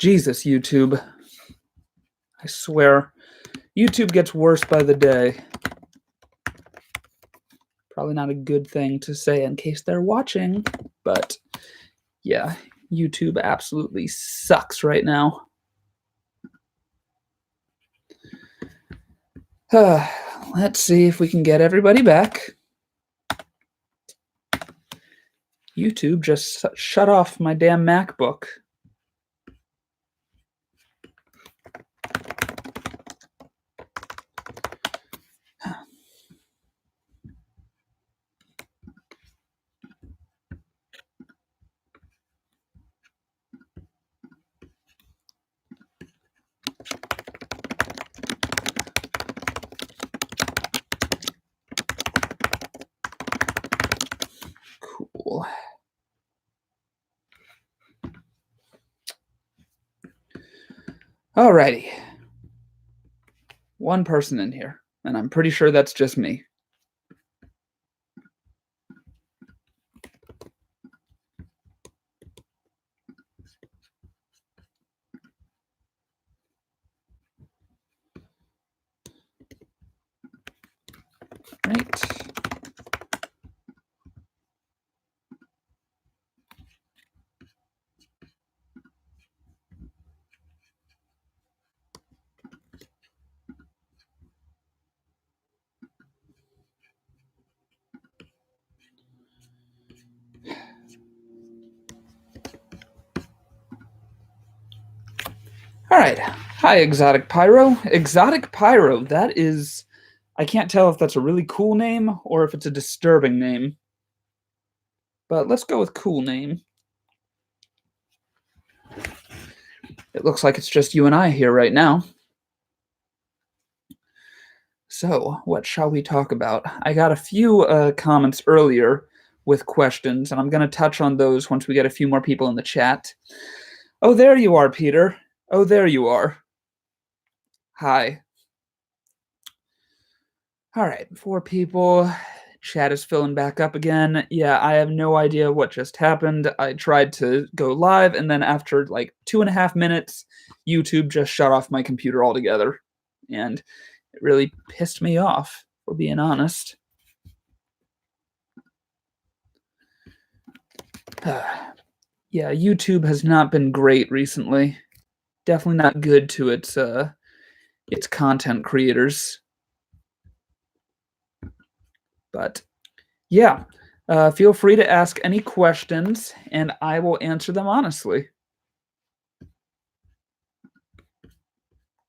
Jesus, YouTube. I swear, YouTube gets worse by the day. Probably not a good thing to say in case they're watching, but yeah, YouTube absolutely sucks right now. Let's see if we can get everybody back. YouTube just shut off my damn MacBook. Cool. Alrighty. One person in here, and I'm pretty sure that's just me. Right. All right. Hi, Exotic Pyro. Exotic Pyro, that is... I can't tell if that's a really cool name or if it's a disturbing name. But let's go with cool name. It looks like it's just you and I here right now. So, what shall we talk about? I got a few comments earlier with questions, and I'm going to touch on those once we get a few more people in the chat. Oh, there you are, Peter. Oh, there you are. Hi. All right, 4 people. Chat is filling back up again. Yeah, I have no idea what just happened. I tried to go live, and then after like 2.5 minutes, YouTube just shut off my computer altogether. And it really pissed me off, for being honest. Yeah, YouTube has not been great recently. Definitely not good to its content creators. But yeah, feel free to ask any questions, and I will answer them honestly.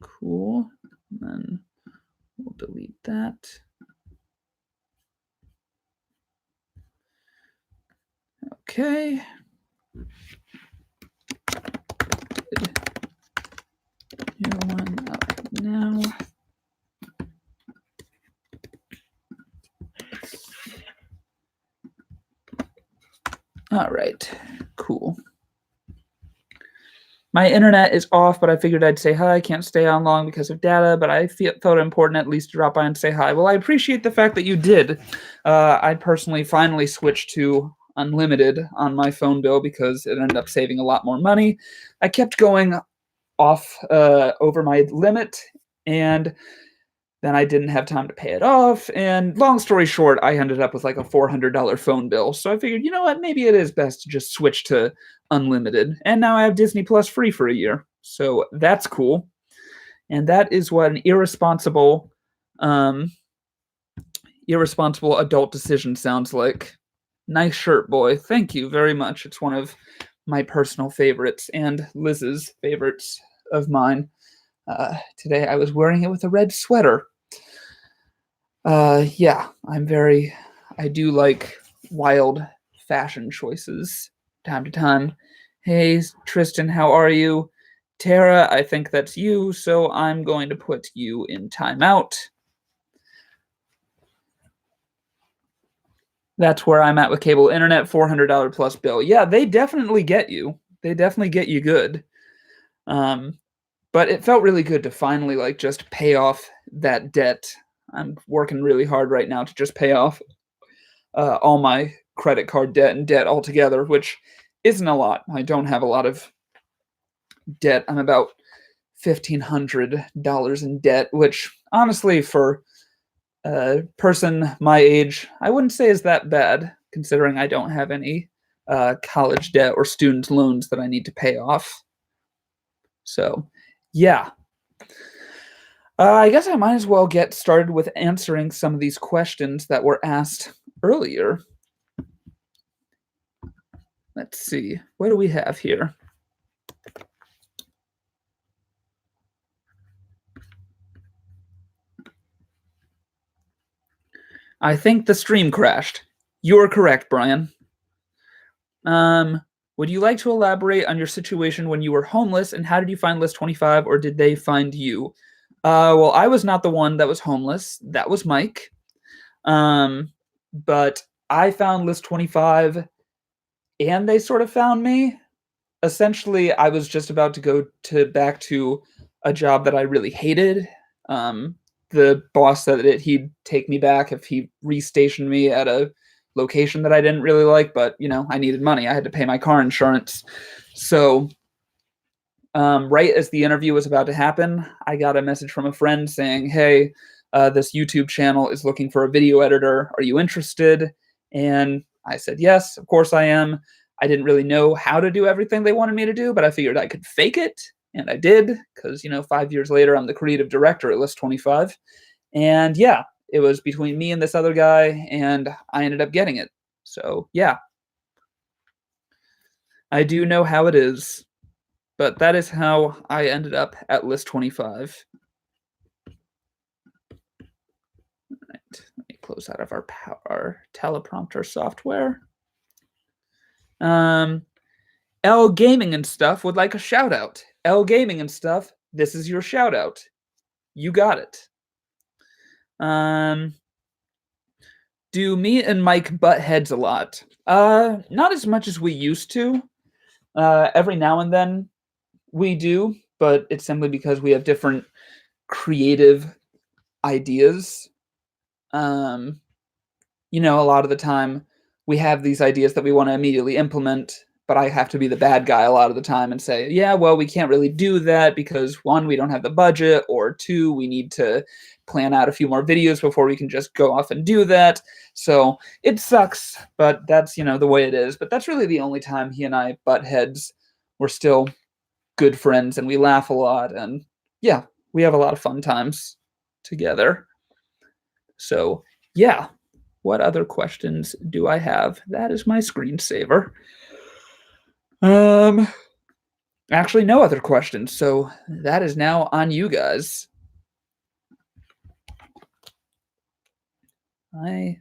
Cool. And then we'll delete that. Okay. New one up now. All right, cool. My internet is off, but I figured I'd say hi. I can't stay on long because of data, but I felt it important at least to drop by and say hi. Well, I appreciate the fact that you did. I personally finally switched to unlimited on my phone bill because it ended up saving a lot more money. I kept going off over my limit, and then I didn't have time to pay it off, and long story short, I ended up with like a $400 phone bill. So I figured, you know what, maybe it is best to just switch to unlimited. And now I have Disney Plus free for a year. So that's cool. And that is what an irresponsible adult decision sounds like. Nice shirt, boy. Thank you very much. It's one of my personal favorites and Liz's favorites of mine. Today I was wearing it with a red sweater. Yeah, I do like wild fashion choices time to time. Hey, Tristan, how are you? Tara, I think that's you, so I'm going to put you in timeout. That's where I'm at with cable internet, $400 plus bill. Yeah, they definitely get you. They definitely get you good. But it felt really good to finally like just pay off that debt. I'm working really hard right now to just pay off all my credit card debt and debt altogether, which isn't a lot. I don't have a lot of debt. I'm about $1,500 in debt, which honestly, for a person my age, I wouldn't say is that bad, considering I don't have any college debt or student loans that I need to pay off. So, yeah. I guess I might as well get started with answering some of these questions that were asked earlier. Let's see. What do we have here? I think the stream crashed. You're correct, Brian. Would you like to elaborate on your situation when you were homeless, and how did you find List 25, or did they find you? Well, I was not the one that was homeless. That was Mike. But I found List 25, and they sort of found me. Essentially, I was just about to go back to a job that I really hated. The boss said that he'd take me back if he restationed me at a location that I didn't really like, but I needed money. I had to pay my car insurance. So right as the interview was about to happen, I got a message from a friend saying, hey, this YouTube channel is looking for a video editor. Are you interested? And I said, yes, of course I am. I didn't really know how to do everything they wanted me to do, but I figured I could fake it. And I did, because 5 years later, I'm the creative director at List 25. And yeah, it was between me and this other guy, and I ended up getting it. So yeah, I do know how it is, but that is how I ended up at List 25. All right, let me close out of our teleprompter software. L Gaming and Stuff would like a shout out. L Gaming and Stuff, this is your shout out. You got it. Do me and Mike butt heads a lot? Not as much as we used to. Every now and then we do, but it's simply because we have different creative ideas. A lot of the time we have these ideas that we want to immediately implement, but I have to be the bad guy a lot of the time and say, yeah, well, we can't really do that because 1, we don't have the budget, or 2, we need to plan out a few more videos before we can just go off and do that. So it sucks, but that's, the way it is. But that's really the only time he and I butt heads. We're still good friends and we laugh a lot. And yeah, we have a lot of fun times together. So yeah, what other questions do I have? That is my screensaver. Actually, no other questions. So that is now on you guys. Oh,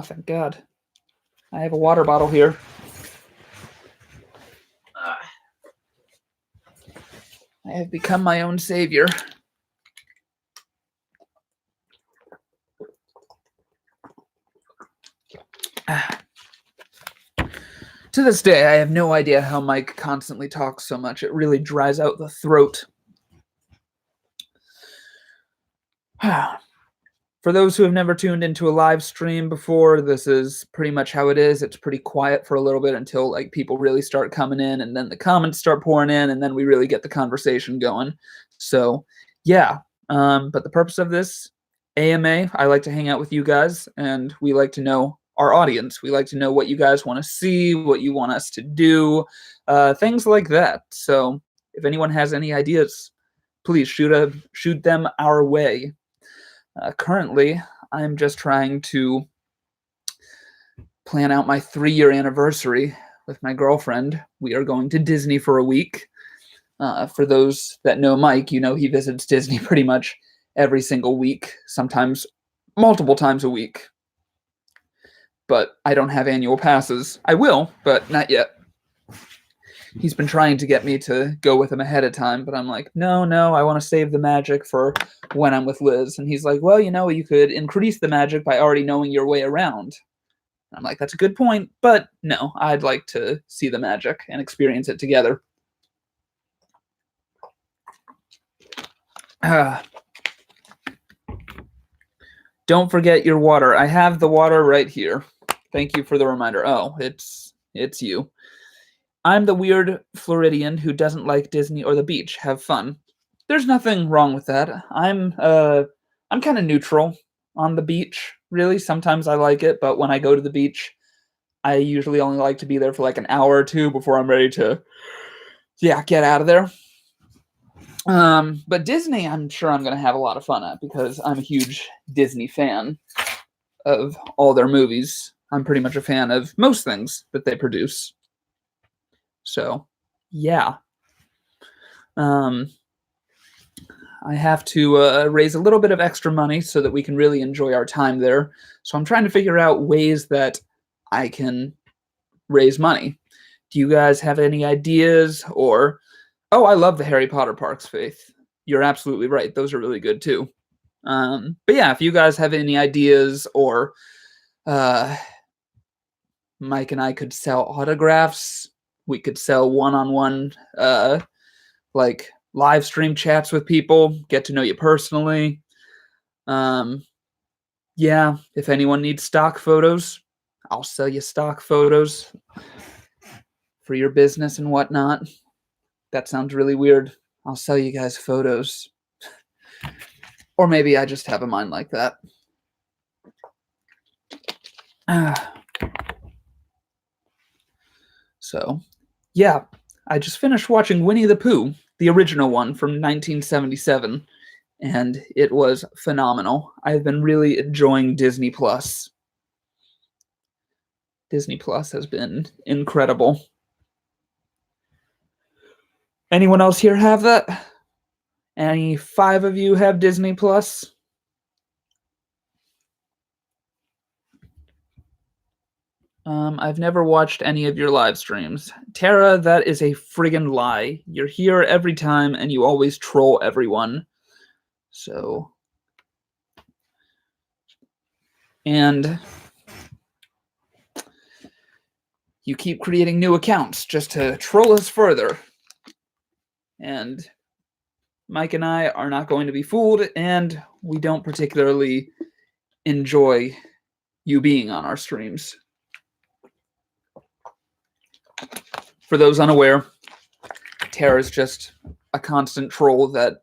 thank God. I have a water bottle here. I have become my own savior. To this day, I have no idea how Mike constantly talks so much. It really dries out the throat. For those who have never tuned into a live stream before, this is pretty much how it is. It's pretty quiet for a little bit until people really start coming in, and then the comments start pouring in, and then we really get the conversation going. So yeah, but the purpose of this AMA, I like to hang out with you guys, and we like to know our audience. We like to know what you guys want to see, what you want us to do, things like that. So if anyone has any ideas, please shoot them our way. Currently, I'm just trying to plan out my 3-year anniversary with my girlfriend. We are going to Disney for a week. For those that know Mike, he visits Disney pretty much every single week, sometimes multiple times a week. But I don't have annual passes. I will, but not yet. He's been trying to get me to go with him ahead of time, but I'm like, no, I want to save the magic for when I'm with Liz. And he's like, well, you could increase the magic by already knowing your way around. I'm like, that's a good point, but no, I'd like to see the magic and experience it together. Don't forget your water. I have the water right here. Thank you for the reminder. Oh, it's you. I'm the weird Floridian who doesn't like Disney or the beach. Have fun. There's nothing wrong with that. I'm kind of neutral on the beach, really. Sometimes I like it, but when I go to the beach, I usually only like to be there for like an hour or two before I'm ready to, get out of there. But Disney, I'm sure I'm going to have a lot of fun at because I'm a huge Disney fan of all their movies. I'm pretty much a fan of most things that they produce. So, yeah. I have to raise a little bit of extra money so that we can really enjoy our time there. So I'm trying to figure out ways that I can raise money. Do you guys have any ideas? Or, oh, I love the Harry Potter parks, Faith. You're absolutely right. Those are really good too. But yeah, if you guys have any ideas, or Mike and I could sell autographs, we could sell one-on-one like live stream chats with people, get to know you personally. Yeah, if anyone needs stock photos, I'll sell you stock photos for your business and whatnot. That sounds really weird. I'll sell you guys photos. Or maybe I just have a mind like that. So, yeah, I just finished watching Winnie the Pooh, the original one from 1977, and it was phenomenal. I've been really enjoying Disney Plus. Disney Plus has been incredible. Anyone else here have that? Any 5 of you have Disney Plus? I've never watched any of your live streams. Tara, that is a friggin' lie. You're here every time and you always troll everyone. So. And you keep creating new accounts just to troll us further. And Mike and I are not going to be fooled, and we don't particularly enjoy you being on our streams. For those unaware, Tara is just a constant troll that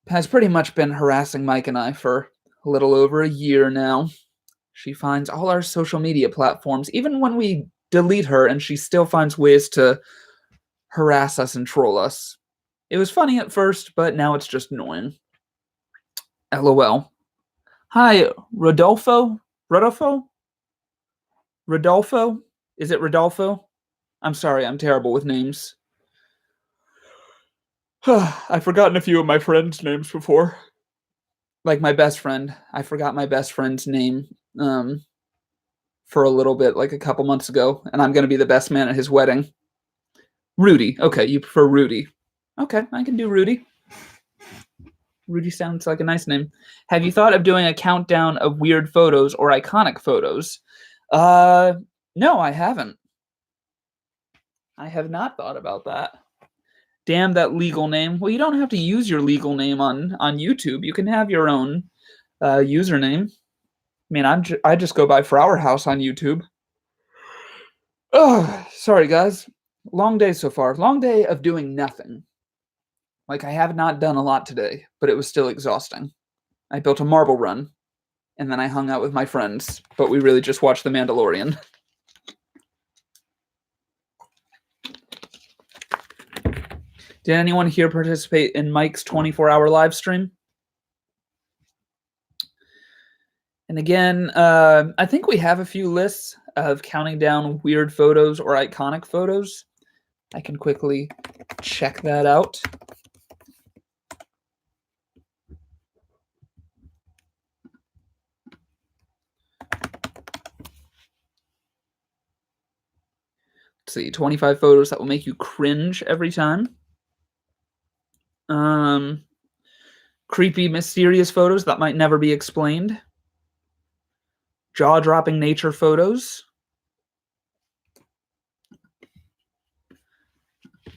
has pretty much been harassing Mike and I for a little over a year now. She finds all our social media platforms, even when we delete her, and she still finds ways to harass us and troll us. It was funny at first, but now it's just annoying. LOL. Hi, Rodolfo? Rodolfo? Rodolfo? Is it Rodolfo? I'm sorry, I'm terrible with names. I've forgotten a few of my friends' names before. Like my best friend. I forgot my best friend's name for a little bit, like a couple months ago, and I'm going to be the best man at his wedding. Rudy. Okay, you prefer Rudy. Okay, I can do Rudy. Rudy sounds like a nice name. Have you thought of doing a countdown of weird photos or iconic photos? No, I haven't. I have not thought about that. Damn that legal name. Well, you don't have to use your legal name on YouTube. You can have your own username. I mean, I just go by Flower House on YouTube. Oh, sorry, guys. Long day so far. Long day of doing nothing. Like, I have not done a lot today, but it was still exhausting. I built a marble run, and then I hung out with my friends, but we really just watched The Mandalorian. Did anyone here participate in Mike's 24-hour live stream? And again, I think we have a few lists of counting down weird photos or iconic photos. I can quickly check that out. Let's see, 25 photos that will make you cringe every time. Creepy, mysterious photos that might never be explained. Jaw-dropping nature photos.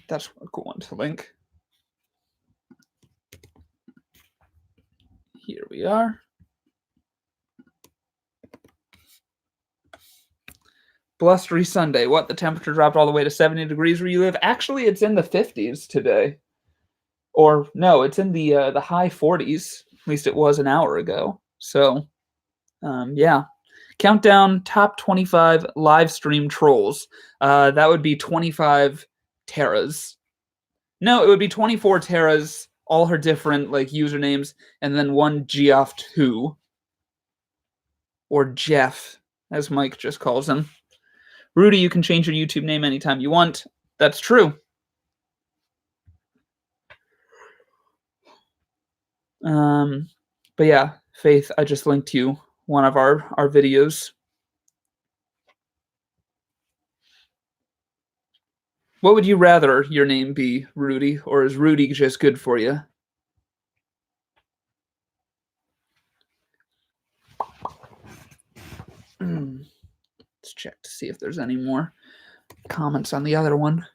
That's a cool one to link. Here we are. Blustery Sunday. What? The temperature dropped all the way to 70 degrees where you live? Actually, it's in the 50s today. Or no, it's in the high 40s. At least it was an hour ago. So, yeah. Countdown top 25 live stream trolls. That would be 25 Terras. No, it would be 24 Terras, all her different like usernames, and then one Geoff2. Or Jeff, as Mike just calls him. Rudy, you can change your YouTube name anytime you want. That's true. But yeah, Faith, I just linked you one of our videos. What would you rather your name be, Rudy, or is Rudy just good for you? Let's check to see if there's any more comments on the other one.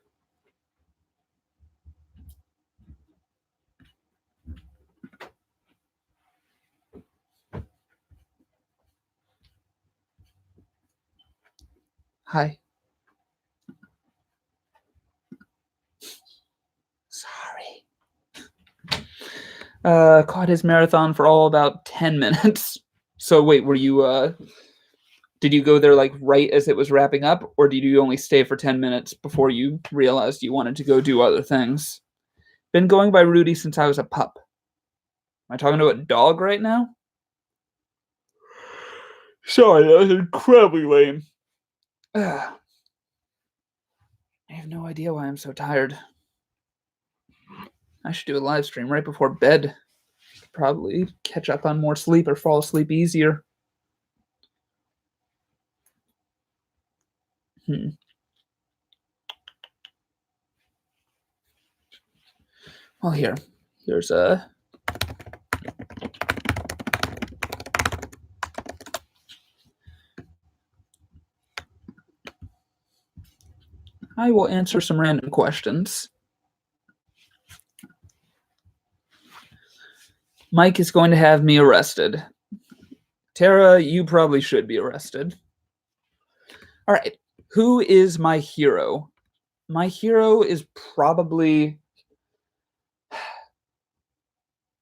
Hi. Sorry. Caught his marathon for all about 10 minutes. So wait, were you did you go there like right as it was wrapping up, or did you only stay for 10 minutes before you realized you wanted to go do other things? Been going by Rudy since I was a pup. Am I talking to a dog right now? Sorry, that was incredibly lame. I have no idea why I'm so tired. I should do a live stream right before bed. Probably catch up on more sleep or fall asleep easier. Well, here's a. I will answer some random questions. Mike is going to have me arrested. Tara, you probably should be arrested. All right. Who is my hero? My hero is probably,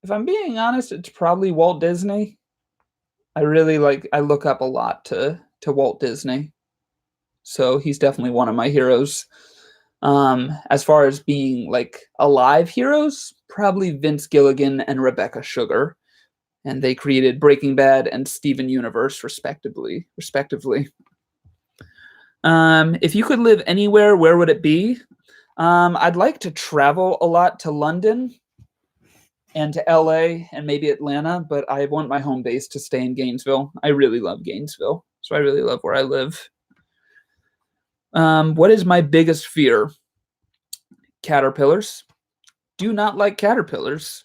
if I'm being honest, it's probably Walt Disney. I look up a lot to Walt Disney. So he's definitely one of my heroes. As far as being like alive heroes, probably Vince Gilligan and Rebecca Sugar. And they created Breaking Bad and Steven Universe, respectively. If you could live anywhere, where would it be? I'd like to travel a lot to London and to LA and maybe Atlanta, but I want my home base to stay in Gainesville. I really love Gainesville, so I really love where I live. What is my biggest fear? Caterpillars. Do not like caterpillars.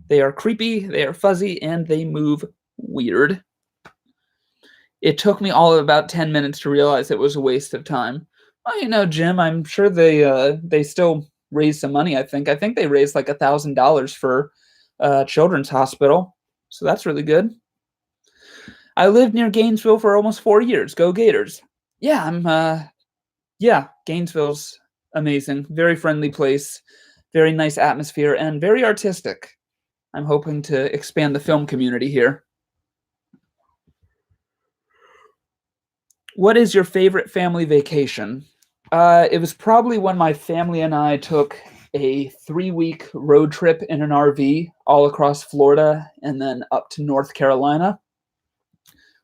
They are creepy, they are fuzzy, and they move weird. It took me all of about 10 minutes to realize it was a waste of time. Well, Jim, I'm sure they still raised some money, I think. I think they raised like $1,000 for Children's Hospital. So that's really good. I lived near Gainesville for almost 4 years. Go Gators. Yeah, Gainesville's amazing. Very friendly place, very nice atmosphere, and very artistic. I'm hoping to expand the film community here. What is your favorite family vacation? It was probably when my family and I took a 3-week road trip in an RV all across Florida and then up to North Carolina,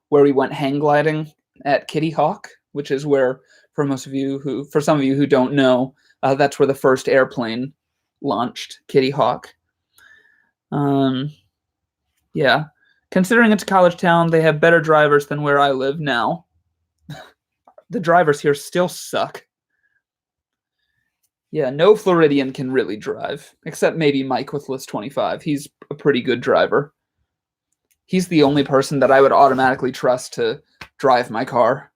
where we went hang gliding at Kitty Hawk, which is where, for some of you who don't know, that's where the first airplane launched, Kitty Hawk. Yeah. Considering it's a college town, they have better drivers than where I live now. The drivers here still suck. Yeah, no Floridian can really drive, except maybe Mike with List 25. He's a pretty good driver. He's the only person that I would automatically trust to drive my car.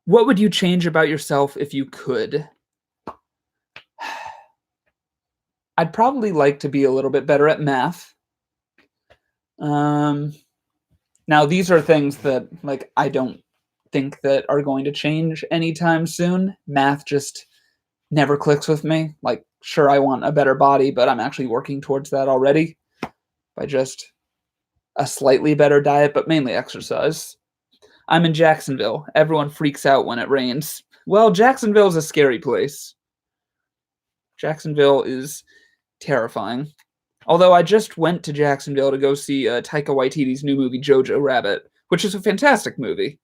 What would you change about yourself if you could? I'd probably like to be a little bit better at math. Now, these are things that, like, I don't think that are going to change anytime soon. Math just never clicks with me. Like, sure, I want a better body, but I'm actually working towards that already by just a slightly better diet, but mainly exercise. I'm in Jacksonville. Everyone freaks out when it rains. Well, Jacksonville is a scary place. Jacksonville is terrifying. Although I just went to Jacksonville to go see Taika Waititi's new movie, Jojo Rabbit, which is a fantastic movie.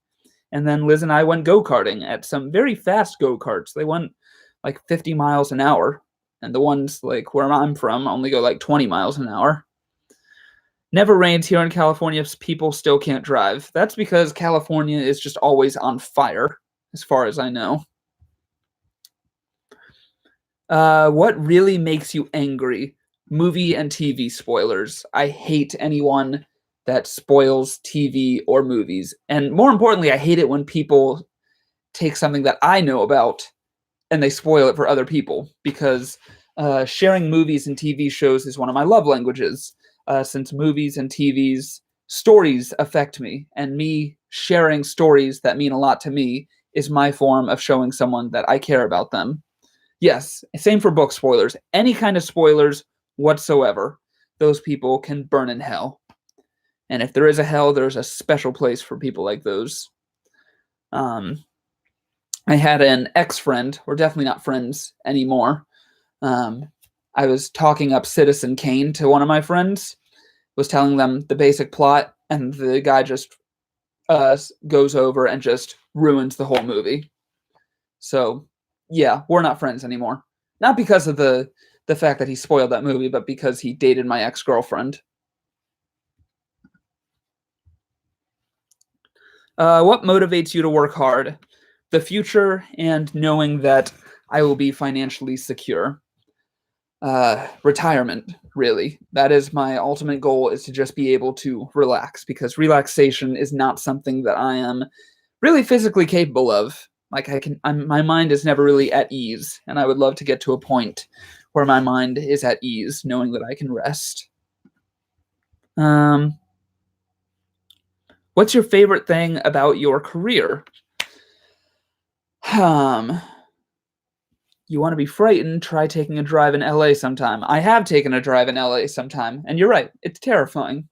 And then Liz and I went go-karting at some very fast go-karts. They went like 50 miles an hour. And the ones like where I'm from only go like 20 miles an hour. Never rains here in California. People still can't drive. That's because California is just always on fire, as far as I know. What really makes you angry? Movie and TV spoilers. I hate anyone that spoils TV or movies. And more importantly, I hate it when people take something that I know about and they spoil it for other people, because sharing movies and TV shows is one of my love languages. Since movies and TV's stories affect me, and me sharing stories that mean a lot to me is my form of showing someone that I care about them. Yes, same for book spoilers. Any kind of spoilers whatsoever, those people can burn in hell. And if there is a hell, there's a special place for people like those. I had an ex-friend. We're definitely not friends anymore. I was talking up Citizen Kane to one of my friends, was telling them the basic plot, and the guy just goes over and just ruins the whole movie. So, yeah, we're not friends anymore. Not because of the fact that he spoiled that movie, but because he dated my ex-girlfriend. What motivates you to work hard? The future and knowing that I will be financially secure. Retirement, really. That is my ultimate goal, is to just be able to relax, because relaxation is not something that I am really physically capable of. Like, my mind is never really at ease, and I would love to get to a point where my mind is at ease, knowing that I can rest. What's your favorite thing about your career? You want to be frightened, try taking a drive in LA sometime. I have taken a drive in LA sometime, and you're right, it's terrifying.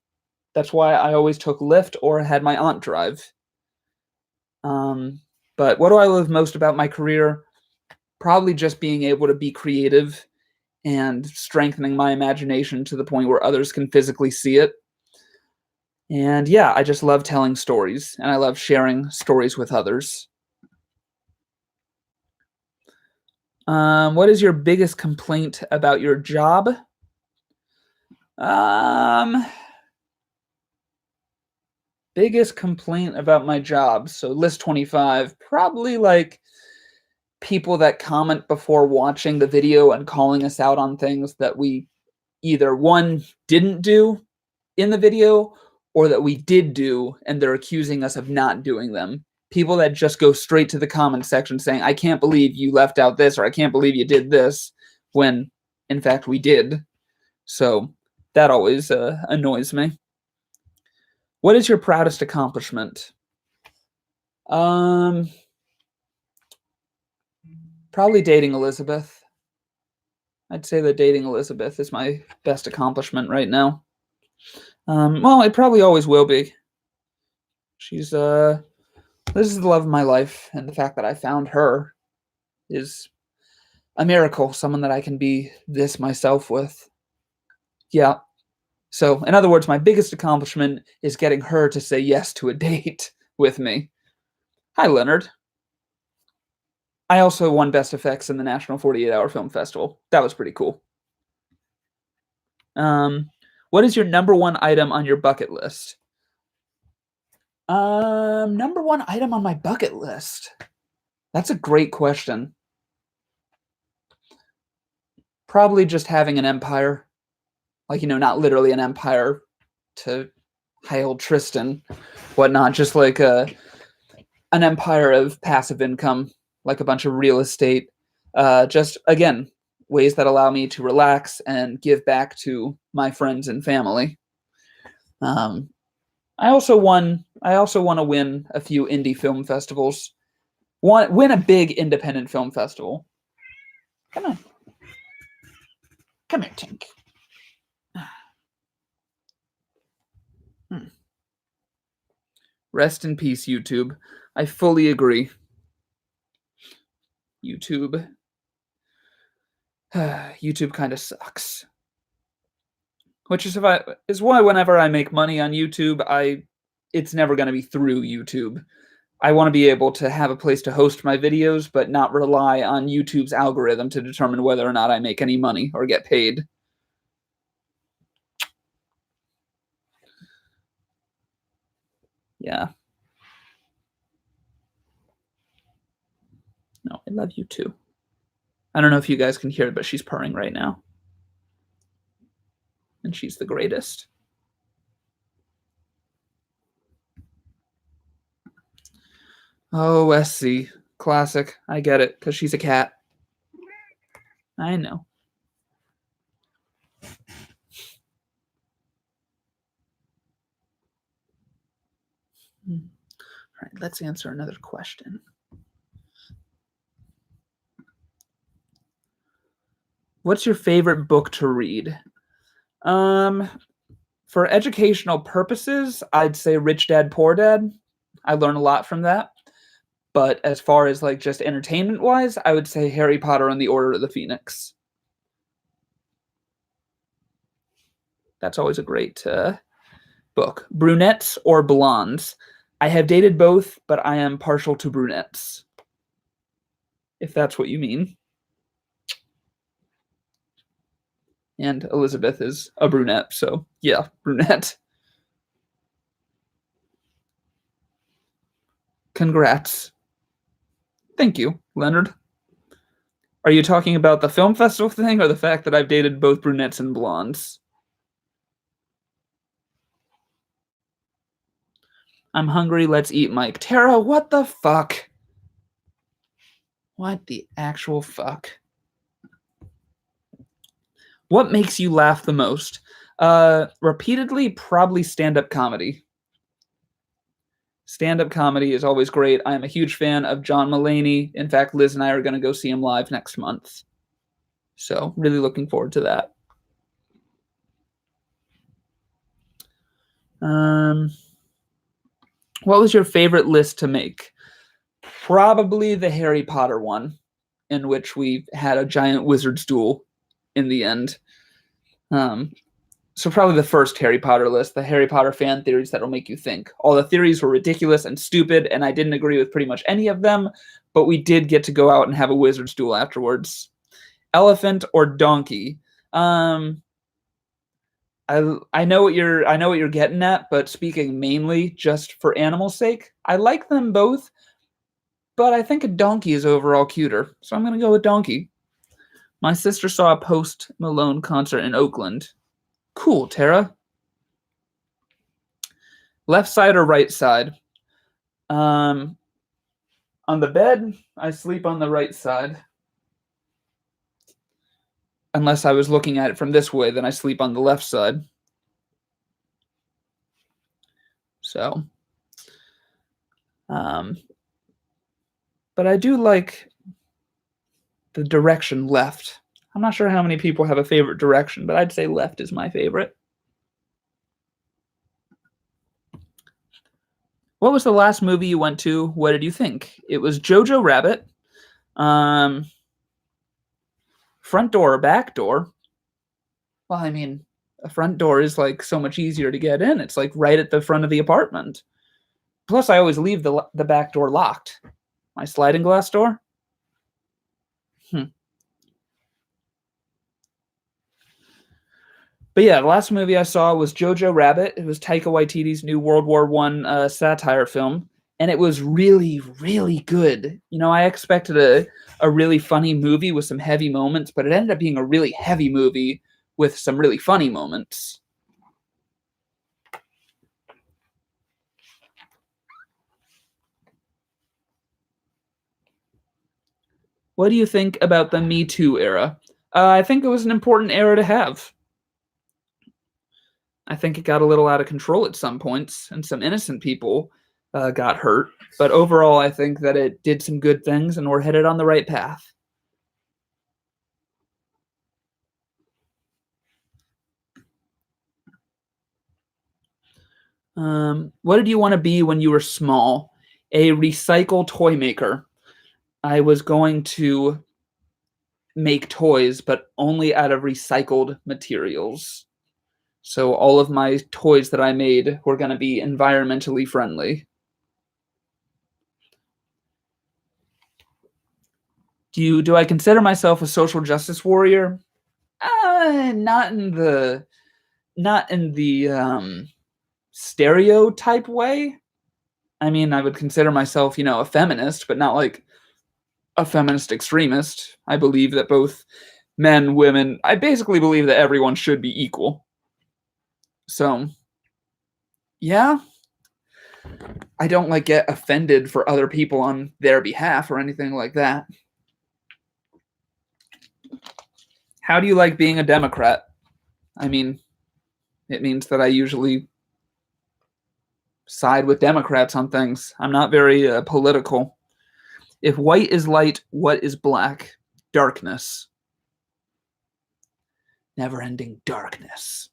That's why I always took Lyft or had my aunt drive. But what do I love most about my career? Probably just being able to be creative and strengthening my imagination to the point where others can physically see it. And yeah, I just love telling stories, and I love sharing stories with others. What is your biggest complaint about your job? Biggest complaint about my job. So list 25, probably like people that comment before watching the video and calling us out on things that we either, one, didn't do in the video, or that we did do and they're accusing us of not doing them. People that just go straight to the comment section saying, I can't believe you left out this, or I can't believe you did this, when in fact we did. So that always annoys me. What is your proudest accomplishment? Probably dating Elizabeth. I'd say that dating Elizabeth is my best accomplishment right now. Well, it probably always will be. She's this is the love of my life, and the fact that I found her is a miracle. Someone that I can be this myself with. Yeah. So, in other words, my biggest accomplishment is getting her to say yes to a date with me. Hi, Leonard. I also won Best Effects in the National 48-Hour Film Festival. That was pretty cool. What is your number one item on your bucket list? Number one item on my bucket list. That's a great question. Probably just having an empire. Like, not literally an empire to hail Tristan, whatnot, just like an empire of passive income, like a bunch of real estate. Just, again, ways that allow me to relax and give back to my friends and family. I also want to win a few indie film festivals. Win a big independent film festival. Come on. Come here, Tink. Rest in peace, YouTube. I fully agree. YouTube. YouTube kind of sucks. Which is why whenever I make money on YouTube, it's never going to be through YouTube. I want to be able to have a place to host my videos, but not rely on YouTube's algorithm to determine whether or not I make any money or get paid. Yeah. No, I love you too. I don't know if you guys can hear it, but she's purring right now. And she's the greatest. Oh, SC. Classic. I get it, because she's a cat. I know. All right, let's answer another question. What's your favorite book to read? For educational purposes, I'd say Rich Dad, Poor Dad. I learn a lot from that. But as far as like just entertainment-wise, I would say Harry Potter and the Order of the Phoenix. That's always a great book. Brunettes or blondes? I have dated both, but I am partial to brunettes. If that's what you mean. And Elizabeth is a brunette, so yeah, brunette. Congrats. Thank you, Leonard. Are you talking about the film festival thing or the fact that I've dated both brunettes and blondes? I'm hungry, let's eat, Mike. Tara, what the fuck? What the actual fuck? What makes you laugh the most? Repeatedly, probably stand-up comedy. Stand-up comedy is always great. I am a huge fan of John Mulaney. In fact, Liz and I are going to go see him live next month. So, really looking forward to that. What was your favorite list to make? Probably the Harry Potter one, in which we had a giant wizard's duel in the end. So probably the first Harry Potter list, the Harry Potter fan theories that'll make you think. All the theories were ridiculous and stupid, and I didn't agree with pretty much any of them, but we did get to go out and have a wizard's duel afterwards. Elephant or donkey? I know what you're getting at, but speaking mainly just for animal's sake, I like them both, but I think a donkey is overall cuter, so I'm gonna go with donkey. My sister saw a Post Malone concert in Oakland. Cool, Tara. Left side or right side? On the bed, I sleep on the right side. Unless I was looking at it from this way, then I sleep on the left side. So, but I do like the direction left. I'm not sure how many people have a favorite direction, but I'd say left is my favorite. What was the last movie you went to? What did you think? It was Jojo Rabbit. Front door or back door? Well, I mean, a front door is like so much easier to get in. It's like right at the front of the apartment. Plus, I always leave the back door locked. My sliding glass door? But yeah, the last movie I saw was Jojo Rabbit. It was Taika Waititi's new World War I satire film, and it was really, really good. You know, I expected a really funny movie with some heavy moments, but it ended up being a really heavy movie with some really funny moments. What do you think about the Me Too era? I think it was an important era to have. I think it got a little out of control at some points, and some innocent people got hurt. But overall, I think that it did some good things, and we're headed on the right path. What did you want to be when you were small? A recycle toy maker. I was going to make toys, but only out of recycled materials. So all of my toys that I made were going to be environmentally friendly. Do I consider myself a social justice warrior? Not in the stereotype way. I mean, I would consider myself, a feminist, but not like a feminist extremist. I believe that both men, women, I basically believe that everyone should be equal. So, yeah, I don't like get offended for other people on their behalf or anything like that. How do you like being a Democrat? I mean, it means that I usually side with Democrats on things. I'm not very political. If white is light, what is black? Darkness. Never-ending darkness.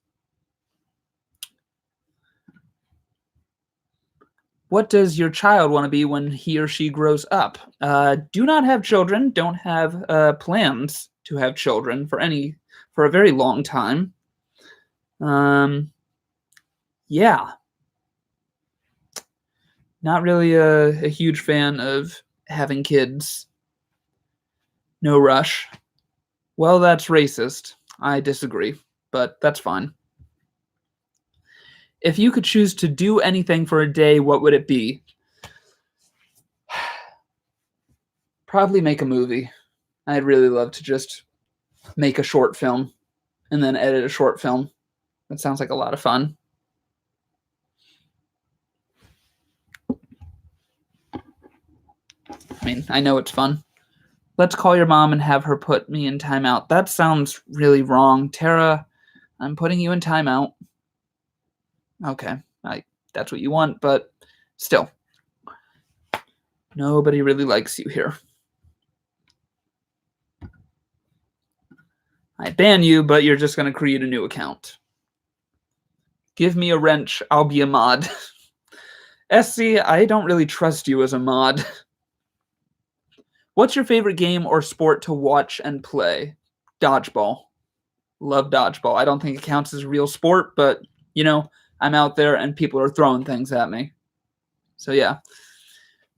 What does your child want to be when he or she grows up? Do not have children. Don't have plans to have children for a very long time. Yeah. Not really a huge fan of having kids. No rush. Well, that's racist. I disagree, but that's fine. If you could choose to do anything for a day, what would it be? Probably make a movie. I'd really love to just make a short film and then edit a short film. That sounds like a lot of fun. I mean, I know it's fun. Let's call your mom and have her put me in timeout. That sounds really wrong. Tara, I'm putting you in timeout. Okay, that's what you want, but still. Nobody really likes you here. I ban you, but you're just going to create a new account. Give me a wrench, I'll be a mod. SC, I don't really trust you as a mod. What's your favorite game or sport to watch and play? Dodgeball. Love dodgeball. I don't think it counts as a real sport, but, I'm out there and people are throwing things at me. So, yeah.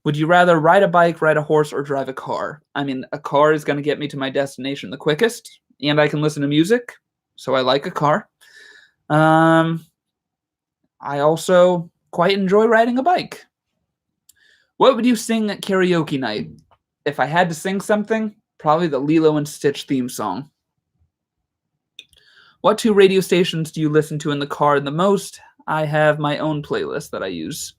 Would you rather ride a bike, ride a horse, or drive a car? I mean, a car is going to get me to my destination the quickest, and I can listen to music, so I like a car. I also quite enjoy riding a bike. What would you sing at karaoke night? If I had to sing something, probably the Lilo and Stitch theme song. What 2 radio stations do you listen to in the car the most? I have my own playlist that I use.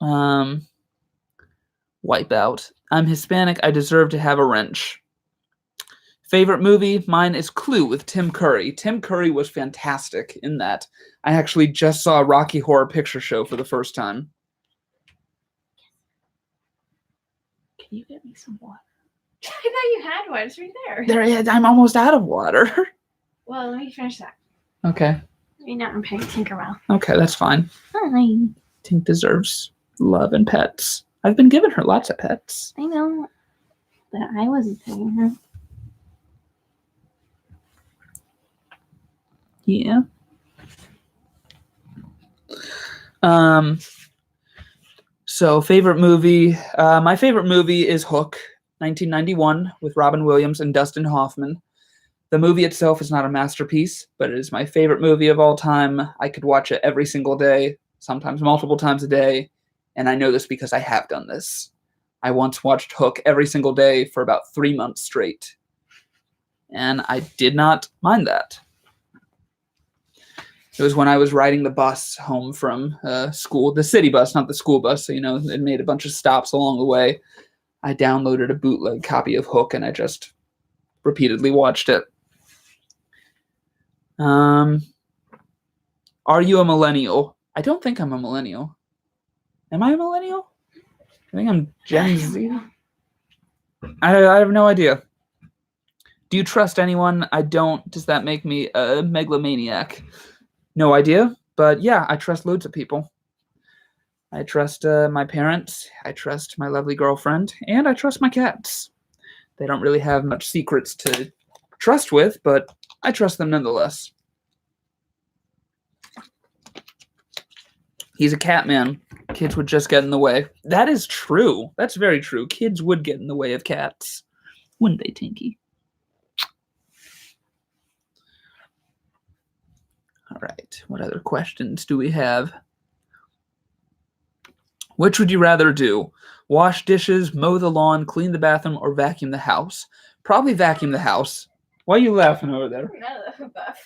Wipeout. I'm Hispanic. I deserve to have a wrench. Favorite movie? Mine is Clue with Tim Curry. Tim Curry was fantastic in that. I actually just saw Rocky Horror Picture Show for the first time. Can you get me some water? I thought you had one. It's right there. I'm almost out of water. Well, let me finish that. Okay. You're not unpacking Tinkerbell. Okay, that's fine. Fine. Tink deserves love and pets. I've been giving her lots of pets. I know, but I wasn't paying her. Yeah. So favorite movie. My favorite movie is Hook, 1991, with Robin Williams and Dustin Hoffman. The movie itself is not a masterpiece, but it is my favorite movie of all time. I could watch it every single day, sometimes multiple times a day, and I know this because I have done this. I once watched Hook every single day for about 3 months straight, and I did not mind that. It was when I was riding the bus home from school, the city bus, not the school bus, so, it made a bunch of stops along the way. I downloaded a bootleg copy of Hook, and I just repeatedly watched it. Are you a millennial? I don't think I'm a millennial. Am I a millennial? I think I'm Gen Z. I have no idea. Do you trust anyone? I don't. Does that make me a megalomaniac? No idea. But yeah, I trust loads of people. I trust my parents. I trust my lovely girlfriend. And I trust my cats. They don't really have much secrets to trust with, but I trust them nonetheless. He's a cat man. Kids would just get in the way. That is true. That's very true. Kids would get in the way of cats. Wouldn't they, Tinky? All right. What other questions do we have? Which would you rather do? Wash dishes, mow the lawn, clean the bathroom, or vacuum the house? Probably vacuum the house. Why are you laughing over there?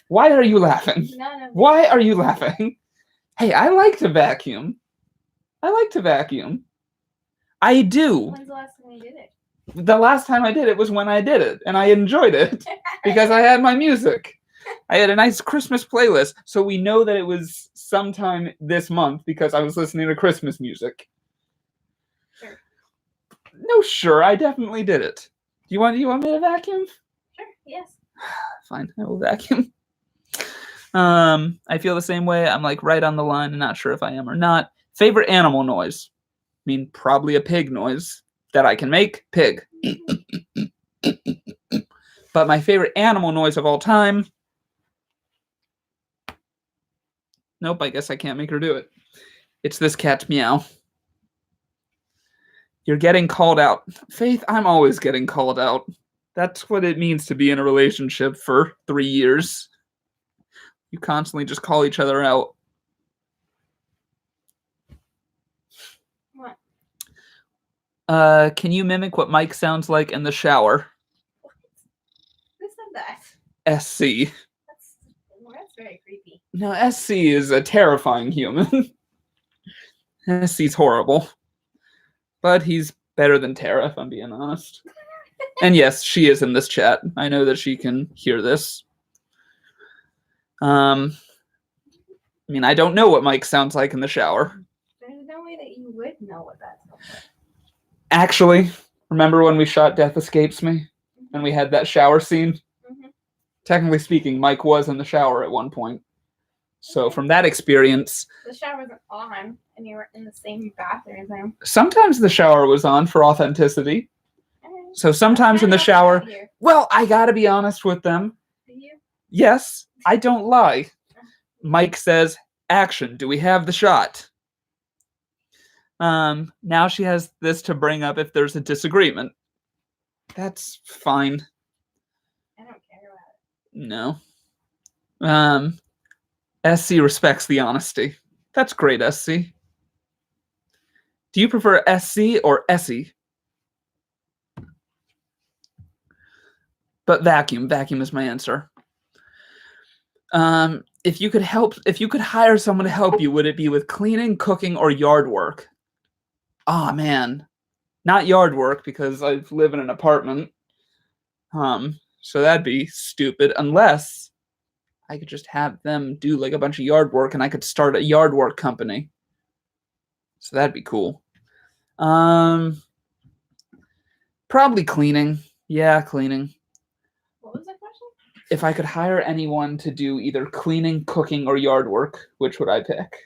Why are you laughing? Why are you laughing? Hey, I like to vacuum. I do. When's the last time you did it? The last time I did it was when I did it, and I enjoyed it because I had my music. I had a nice Christmas playlist, so we know that it was sometime this month because I was listening to Christmas music. Sure. No, sure, I definitely did it. Do you want me to vacuum? Sure, yes. Fine, I will vacuum. I feel the same way. I'm like right on the line and not sure if I am or not. Favorite animal noise? I mean, probably a pig noise that I can make. Pig. But my favorite animal noise of all time. Nope, I guess I can't make her do it. It's this cat's meow. You're getting called out. Faith, I'm always getting called out. That's what it means to be in a relationship for 3 years. You constantly just call each other out. What? Can you mimic what Mike sounds like in the shower? What? Who said that? SC. That's very creepy. No, SC is a terrifying human. SC's horrible. But he's better than Tara, if I'm being honest. And yes, she is in this chat. I know that she can hear this. I mean, I don't know what Mike sounds like in the shower. There's no way that you would know what that sounds like. Actually, remember when we shot Death Escapes Me? And we had that shower scene? Mm-hmm. Technically speaking, Mike was in the shower at one point. So from that experience... The shower wasn't on, and you were in the same bathroom as him. Sometimes the shower was on for authenticity. So sometimes in the shower... Well, I gotta be honest with them. Do you? Yes, I don't lie. Mike says, action, do we have the shot? Now she has this to bring up if there's a disagreement. That's fine. I don't care about it. No. SC respects the honesty. That's great, SC. Do you prefer SC or SE? But vacuum. Vacuum is my answer. If you could hire someone to help you, would it be with cleaning, cooking, or yard work? Oh man, not yard work because I live in an apartment. So that'd be stupid unless I could just have them do like a bunch of yard work and I could start a yard work company. So that'd be cool. Probably cleaning. Yeah, cleaning. What was the question? If I could hire anyone to do either cleaning, cooking, or yard work, which would I pick?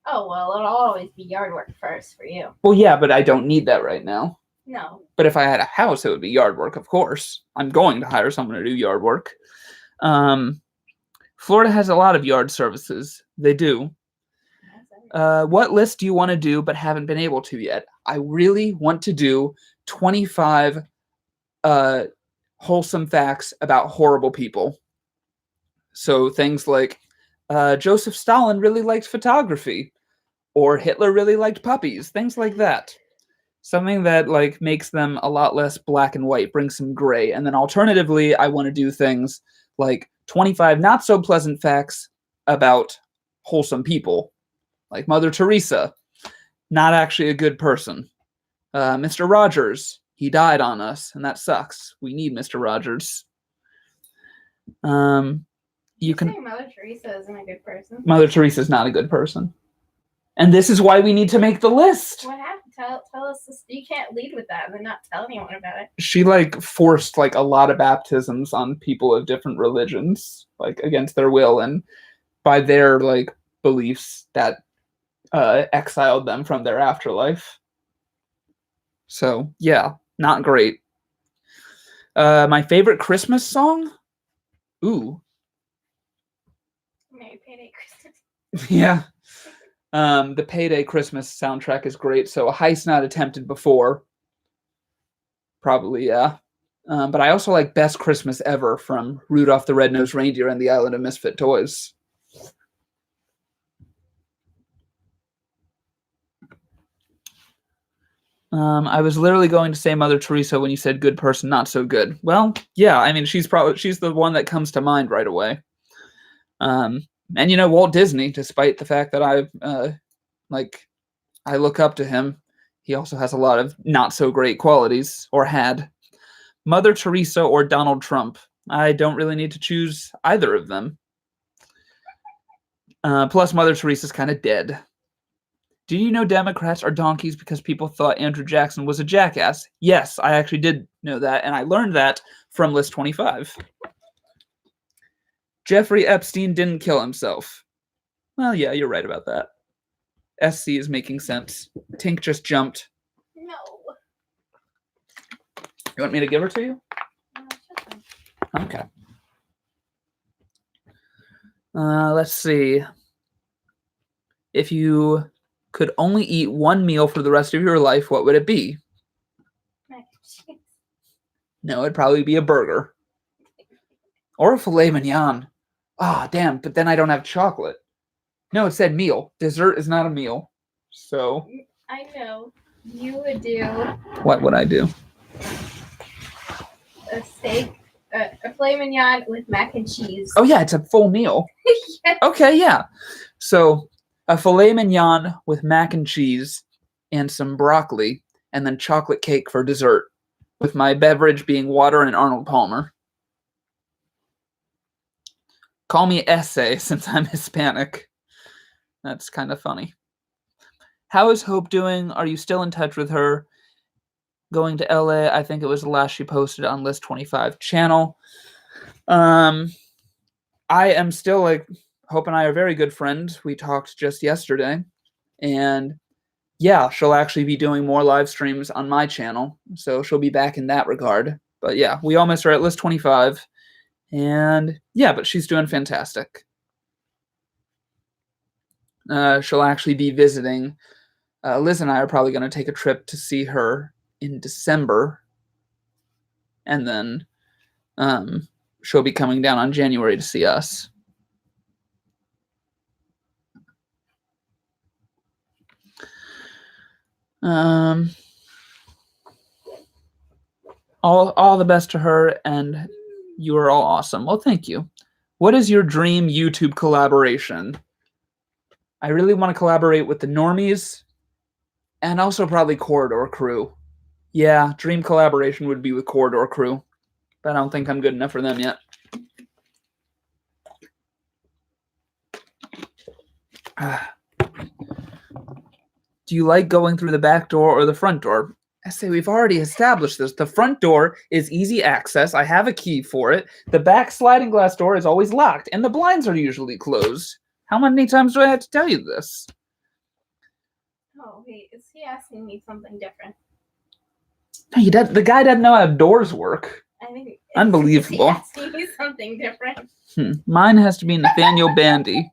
Oh, well, it'll always be yard work first for you. Well, yeah, but I don't need that right now. No. But if I had a house, it would be yard work, of course. I'm going to hire someone to do yard work. Florida has a lot of yard services. They do. What list do you want to do but haven't been able to yet? I really want to do 25 wholesome facts about horrible people. So things like Joseph Stalin really liked photography, or Hitler really liked puppies, things like that. Something that like makes them a lot less black and white, brings some gray. And then alternatively, I want to do things like 25 not so pleasant facts about wholesome people, like Mother Teresa, not actually a good person. Mr. Rogers, he died on us, and that sucks. We need Mr. Rogers. You can. Say Mother Teresa isn't a good person. Mother Teresa's not a good person. And this is why we need to make the list. What happened? Tell us this. You can't lead with that and then not tell anyone about it. She like forced like a lot of baptisms on people of different religions, like against their will, and by their like beliefs that exiled them from their afterlife. So yeah, not great. My favorite Christmas song? Ooh. Maybe Payday Christmas. Yeah. The Payday Christmas soundtrack is great. So A Heist Not Attempted Before. Probably, yeah. But I also like Best Christmas Ever from Rudolph the Red-Nosed Reindeer and the Island of Misfit Toys. I was literally going to say Mother Teresa when you said good person, not so good. Well, yeah, I mean, she's the one that comes to mind right away. And you know, Walt Disney, despite the fact that I look up to him, he also has a lot of not so great qualities, or had. Mother Teresa or Donald Trump. I don't really need to choose either of them. Plus, Mother Teresa's kind of dead. Do you know Democrats are donkeys because people thought Andrew Jackson was a jackass? Yes, I actually did know that, and I learned that from List 25. Jeffrey Epstein didn't kill himself. Well, yeah, you're right about that. SC is making sense. Tink just jumped. No. You want me to give her to you? No, Okay. Let's see. If you could only eat one meal for the rest of your life, what would it be? mac and cheese. No, it'd probably be a burger. Or a filet mignon. Ah, damn, but then I don't have chocolate. No, it said meal. Dessert is not a meal. So. I know. You would do What would I do? a steak, a filet mignon with mac and cheese. Oh, yeah, it's a full meal. Yes. Okay, yeah. So, a filet mignon with mac and cheese and some broccoli, and then chocolate cake for dessert, with my beverage being water and Arnold Palmer. Call me Essay since I'm Hispanic. That's kind of funny. How is Hope doing? Are you still in touch with her? Going to LA, I think it was the last she posted on List 25 channel. I am still like, Hope and I are very good friends. We talked just yesterday. And yeah, she'll actually be doing more live streams on my channel. So she'll be back in that regard. But yeah, we all miss her at List 25. And yeah, but she's doing fantastic. She'll actually be visiting. Liz and I are probably going to take a trip to see her in December. And then she'll be coming down on January to see us. All the best to her, and you are all awesome. Well, thank you. What is your dream YouTube collaboration? I really want to collaborate with the Normies, and also probably Corridor Crew. Yeah, dream collaboration would be with Corridor Crew, but I don't think I'm good enough for them yet. Do you like going through the back door or the front door? I say we've already established this. The front door is easy access. I have a key for it. The back sliding glass door is always locked, and the blinds are usually closed. How many times do I have to tell you this? Oh, wait. Is he asking me something different? The guy doesn't know how doors work. I think. Unbelievable. Is he asking me something different? Mine has to be Nathaniel Bandy.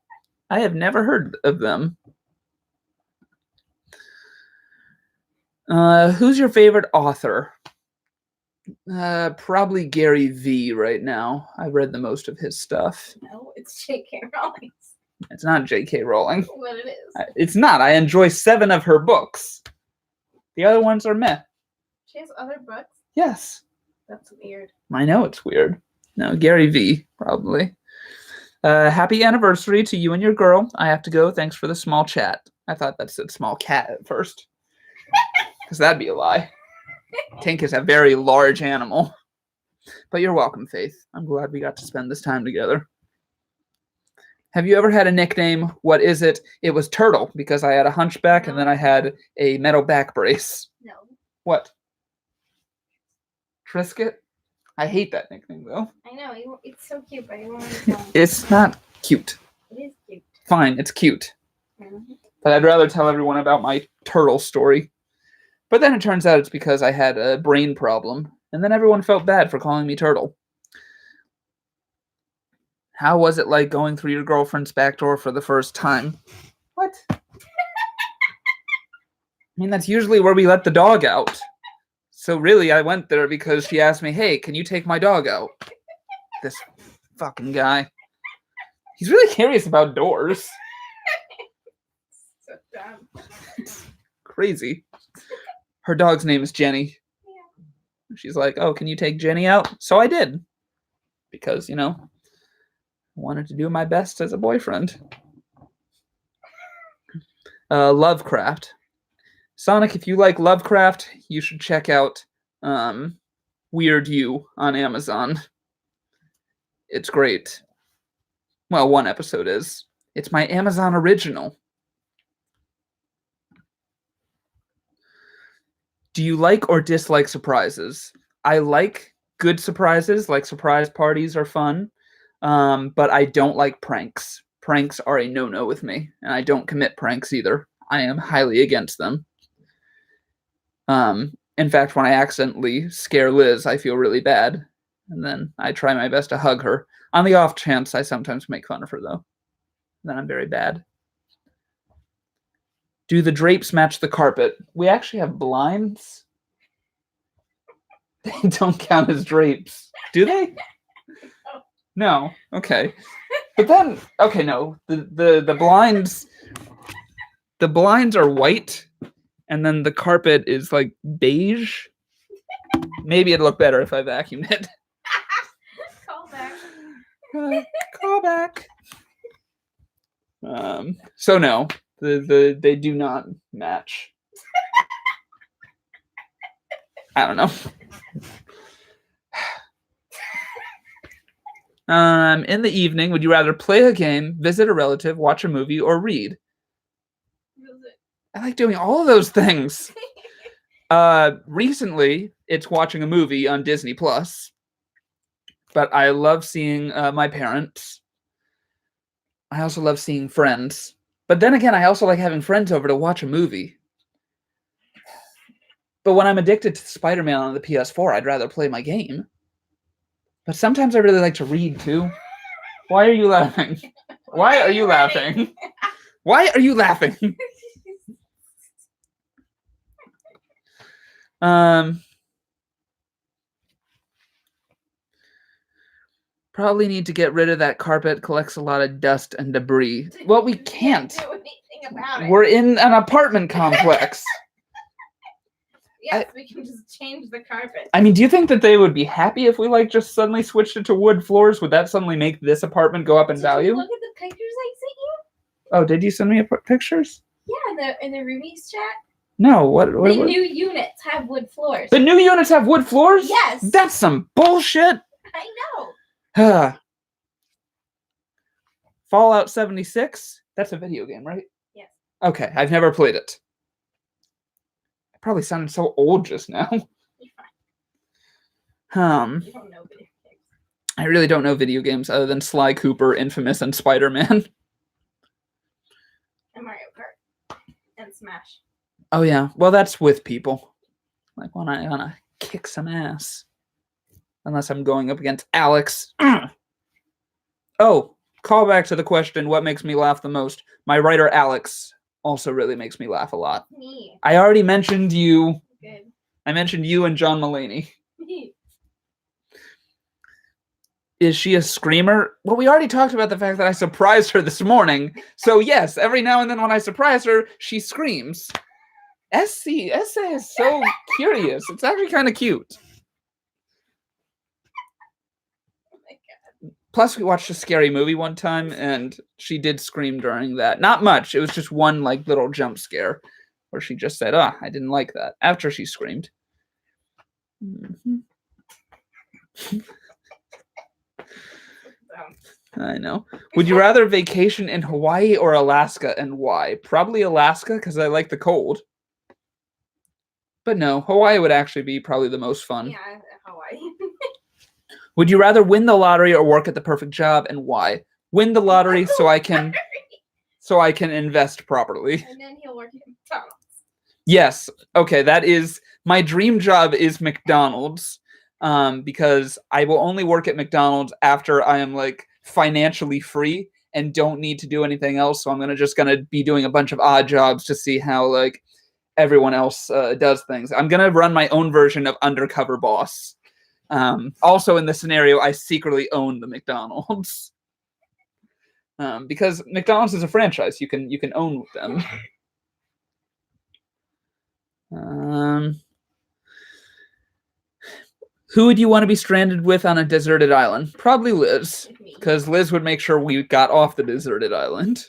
I have never heard of them. Who's your favorite author? Probably Gary V right now. I've read the most of his stuff. No, it's J.K. Rowling. It's not J.K. Rowling. What it is. It's not. I enjoy 7 of her books. The other ones are meh. She has other books? Yes. That's weird. I know it's weird. No, Gary V, probably. Happy anniversary to you and your girl. I have to go. Thanks for the small chat. I thought that said small cat at first. Because that'd be a lie. Tink is a very large animal. But you're welcome, Faith. I'm glad we got to spend this time together. Have you ever had a nickname? What is it? It was Turtle because I had a hunchback and then I had a metal back brace. No. What? Trisket? I hate that nickname though. I know, it's so cute, but you won't tell me. It's not cute. It is cute. Fine, it's cute. Mhm. But I'd rather tell everyone about my turtle story. But then it turns out it's because I had a brain problem, and then everyone felt bad for calling me Turtle. How was it like going through your girlfriend's back door for the first time? What? I mean, that's usually where we let the dog out. So really, I went there because she asked me, hey, can you take my dog out? This fucking guy. He's really curious about doors. So dumb. Crazy. Her dog's name is Jenny. Yeah. She's like, oh, can you take Jenny out? So I did. Because, you know, I wanted to do my best as a boyfriend. Lovecraft. Sonic, if you like Lovecraft, you should check out Weird You on Amazon. It's great. Well, one episode is. It's my Amazon original. Do you like or dislike surprises? I like good surprises, like surprise parties are fun, but I don't like pranks. Pranks are a no-no with me, and I don't commit pranks either. I am highly against them. In fact, when I accidentally scare Liz, I feel really bad, and then I try my best to hug her. On the off chance, I sometimes make fun of her, though. Then I'm very bad. Do the drapes match the carpet? We actually have blinds. They don't count as drapes. Do they? No. Okay. But then, okay, no. The blinds are white, and then the carpet is like beige. Maybe it'd look better if I vacuumed it. Call back. Call back. So no, they do not match. I don't know. In the evening, would you rather play a game, visit a relative, watch a movie, or read? I like doing all of those things. Recently, it's watching a movie on Disney Plus. But I love seeing my parents. I also love seeing friends. But then again, I also like having friends over to watch a movie. But when I'm addicted to Spider-Man on the PS4, I'd rather play my game. But sometimes I really like to read, too. Why are you laughing? Why are you laughing? Why are you laughing? Probably need to get rid of that carpet. Collects a lot of dust and debris. Well, we can't. Do anything about it. We're in an apartment complex. Yes, we can just change the carpet. I mean, do you think that they would be happy if we like just suddenly switched it to wood floors? Would that suddenly make this apartment go up in value? Did you look at the pictures I sent you? Oh, did you send me pictures? Yeah, in the Ruby's chat. No, what? The new units have wood floors. The new units have wood floors? Yes. That's some bullshit. I know. Fallout 76? That's a video game, right? Yes. Okay, I've never played it. I probably sounded so old just now. You're fine. You don't know video games. I really don't know video games other than Sly Cooper, Infamous, and Spider-Man. And Mario Kart. And Smash. Oh yeah, well that's with people. Like when I wanna kick some ass. Unless I'm going up against Alex. Oh, call back to the question, what makes me laugh the most? My writer Alex also really makes me laugh a lot. Me. I already mentioned you. Good. I mentioned you and John Mulaney. Is she a screamer? Well, we already talked about the fact that I surprised her this morning. So yes, every now and then when I surprise her, she screams. Essay is so curious. It's actually kind of cute. Oh my God. Plus, we watched a scary movie one time, and she did scream during that. Not much. It was just one like little jump scare where she just said, "Ah, I didn't like that," after she screamed. I know. Would you rather vacation in Hawaii or Alaska, and why? Probably Alaska, because I like the cold. But no, Hawaii would actually be probably the most fun. Yeah, Hawaii. Would you rather win the lottery or work at the perfect job, and why? Win the lottery so I can invest properly. And then he'll work at McDonald's. Yes. Okay, that is my dream job is McDonald's. Because I will only work at McDonald's after I am like financially free and don't need to do anything else. So I'm just gonna be doing a bunch of odd jobs to see how like everyone else does things. I'm gonna run my own version of undercover boss. Also, in this scenario, I secretly own the McDonald's because McDonald's is a franchise. You can own them. Who would you want to be stranded with on a deserted island? Probably Liz, because Liz would make sure we got off the deserted island.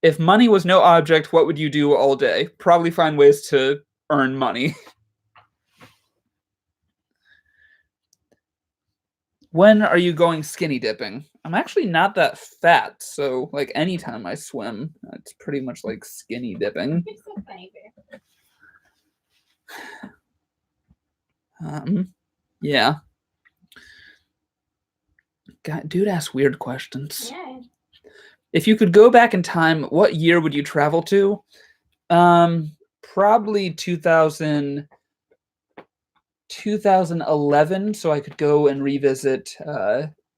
If money was no object, what would you do all day? Probably find ways to earn money. When are you going skinny dipping? I'm actually not that fat, so like anytime I swim, it's pretty much like skinny dipping. You're so funny, Yeah. God, dude asks weird questions. Yeah. If you could go back in time, what year would you travel to? Probably 2011, so I could go and revisit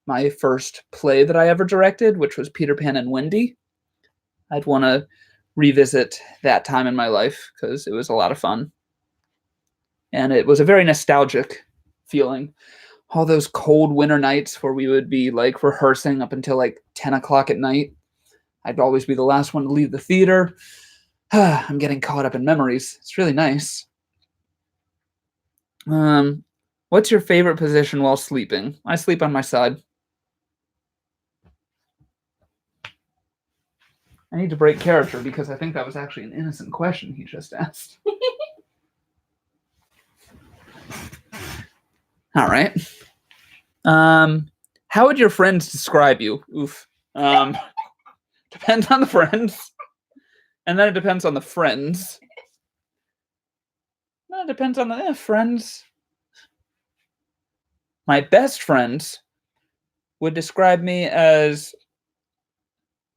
my first play that I ever directed, which was Peter Pan and Wendy. I'd want to revisit that time in my life because it was a lot of fun. And it was a very nostalgic feeling. All those cold winter nights where we would be like rehearsing up until like 10 o'clock at night. I'd always be the last one to leave the theater. I'm getting caught up in memories. It's really nice. What's your favorite position while sleeping? I sleep on my side. I need to break character because I think that was actually an innocent question he just asked. All right. How would your friends describe you? Oof. Depends on the friends. And then it depends on the friends. No, it depends on the friends. My best friends would describe me as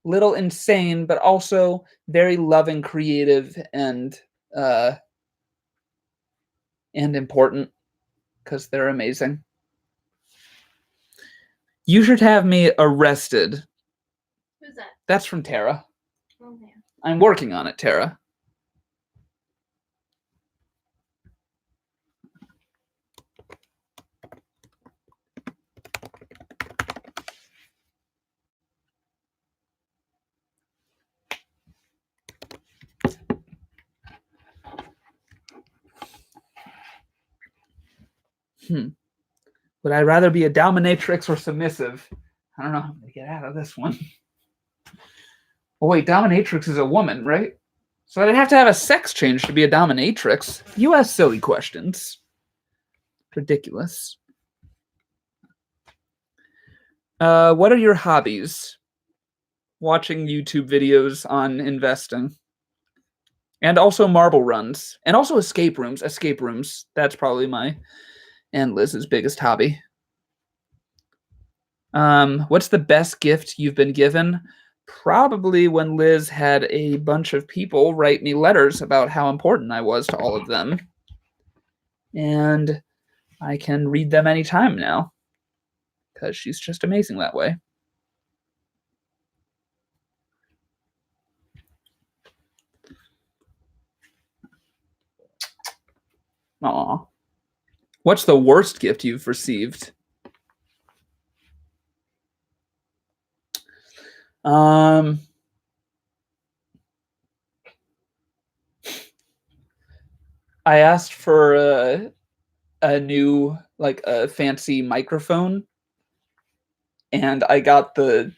little insane, but also very loving, creative, and important because they're amazing. You should have me arrested. Who's that? That's from Tara. Oh, yeah. I'm working on it, Tara. Would I rather be a dominatrix or submissive? I don't know how to get out of this one. Oh, wait, dominatrix is a woman, right? So I'd have to have a sex change to be a dominatrix. You ask silly questions. Ridiculous. What are your hobbies? Watching YouTube videos on investing. And also marble runs. And also escape rooms. Escape rooms. That's probably my and Liz's biggest hobby. What's the best gift you've been given? Probably when Liz had a bunch of people write me letters about how important I was to all of them. And I can read them anytime now because she's just amazing that way. Aw. What's the worst gift you've received? I asked for a new, like a fancy microphone, and I got the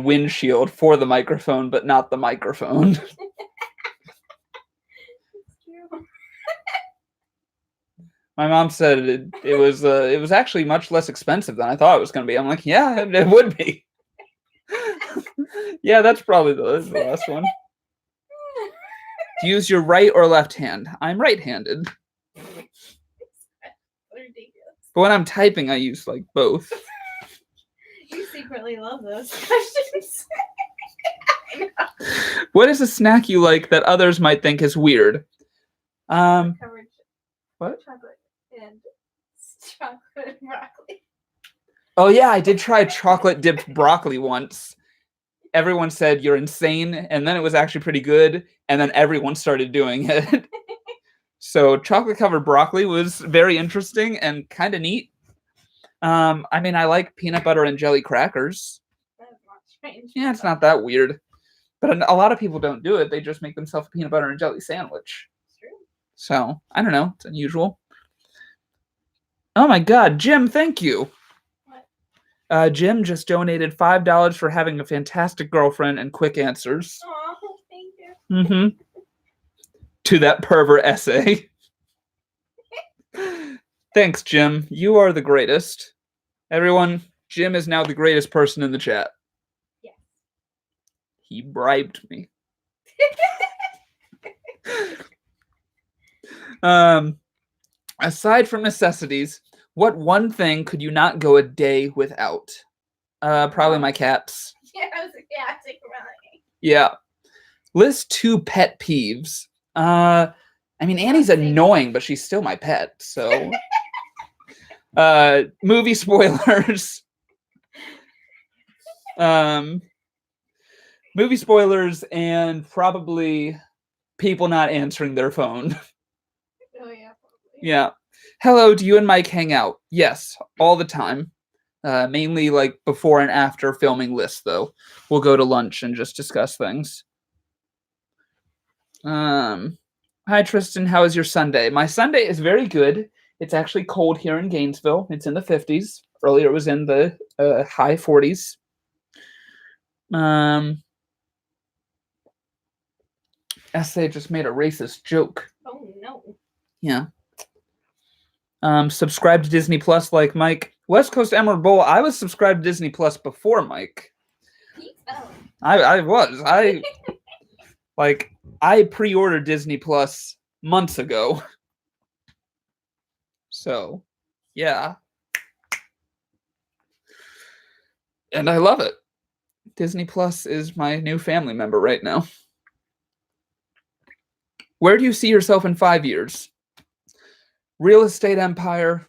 windshield for the microphone, but not the microphone. My mom said it was actually much less expensive than I thought it was going to be. I'm like, yeah, it would be. Yeah, that's probably the last one. Do you use your right or left hand? I'm right-handed. Ridiculous. But when I'm typing, I use like both. You secretly love those questions. What is a snack you like that others might think is weird? Covered What? chocolate and broccoli. Oh yeah, I did try chocolate dipped broccoli once. Everyone said you're insane, and then it was actually pretty good, and then everyone started doing it. So chocolate covered broccoli was very interesting and kind of neat. I mean, I like peanut butter and jelly crackers. That's not strange. Yeah, it's not that weird. But a lot of people don't do it. They just make themselves a peanut butter and jelly sandwich. It's true. So, I don't know. It's unusual. Oh my god, Jim, thank you. What? Jim just donated $5 for having a fantastic girlfriend and quick answers. Aw, thank you. Mm-hmm. To that pervert essay. Thanks, Jim. You are the greatest. Everyone, Jim is now the greatest person in the chat. Yes. He bribed me. Aside from necessities, what one thing could you not go a day without? Probably my cats. Yeah, I was running. Yeah. List 2 pet peeves. I mean, Annie's annoying, but she's still my pet, so. Movie spoilers. Movie spoilers and probably people not answering their phone. Oh yeah, probably. Yeah. Hello, do you and Mike hang out? Yes, all the time. Mainly like before and after filming lists, though. We'll go to lunch and just discuss things. Hi, Tristan. How is your Sunday? My Sunday is very good. It's actually cold here in Gainesville. It's in the 50s. Earlier, it was in the high 40s. Essay just made a racist joke. Oh no. Yeah. Subscribe to Disney Plus like Mike. West Coast Emerald Bowl. I was subscribed to Disney Plus before Mike. I was. I pre-ordered Disney Plus months ago. So, yeah. And I love it. Disney Plus is my new family member right now. Where do you see yourself in 5 years? Real estate empire,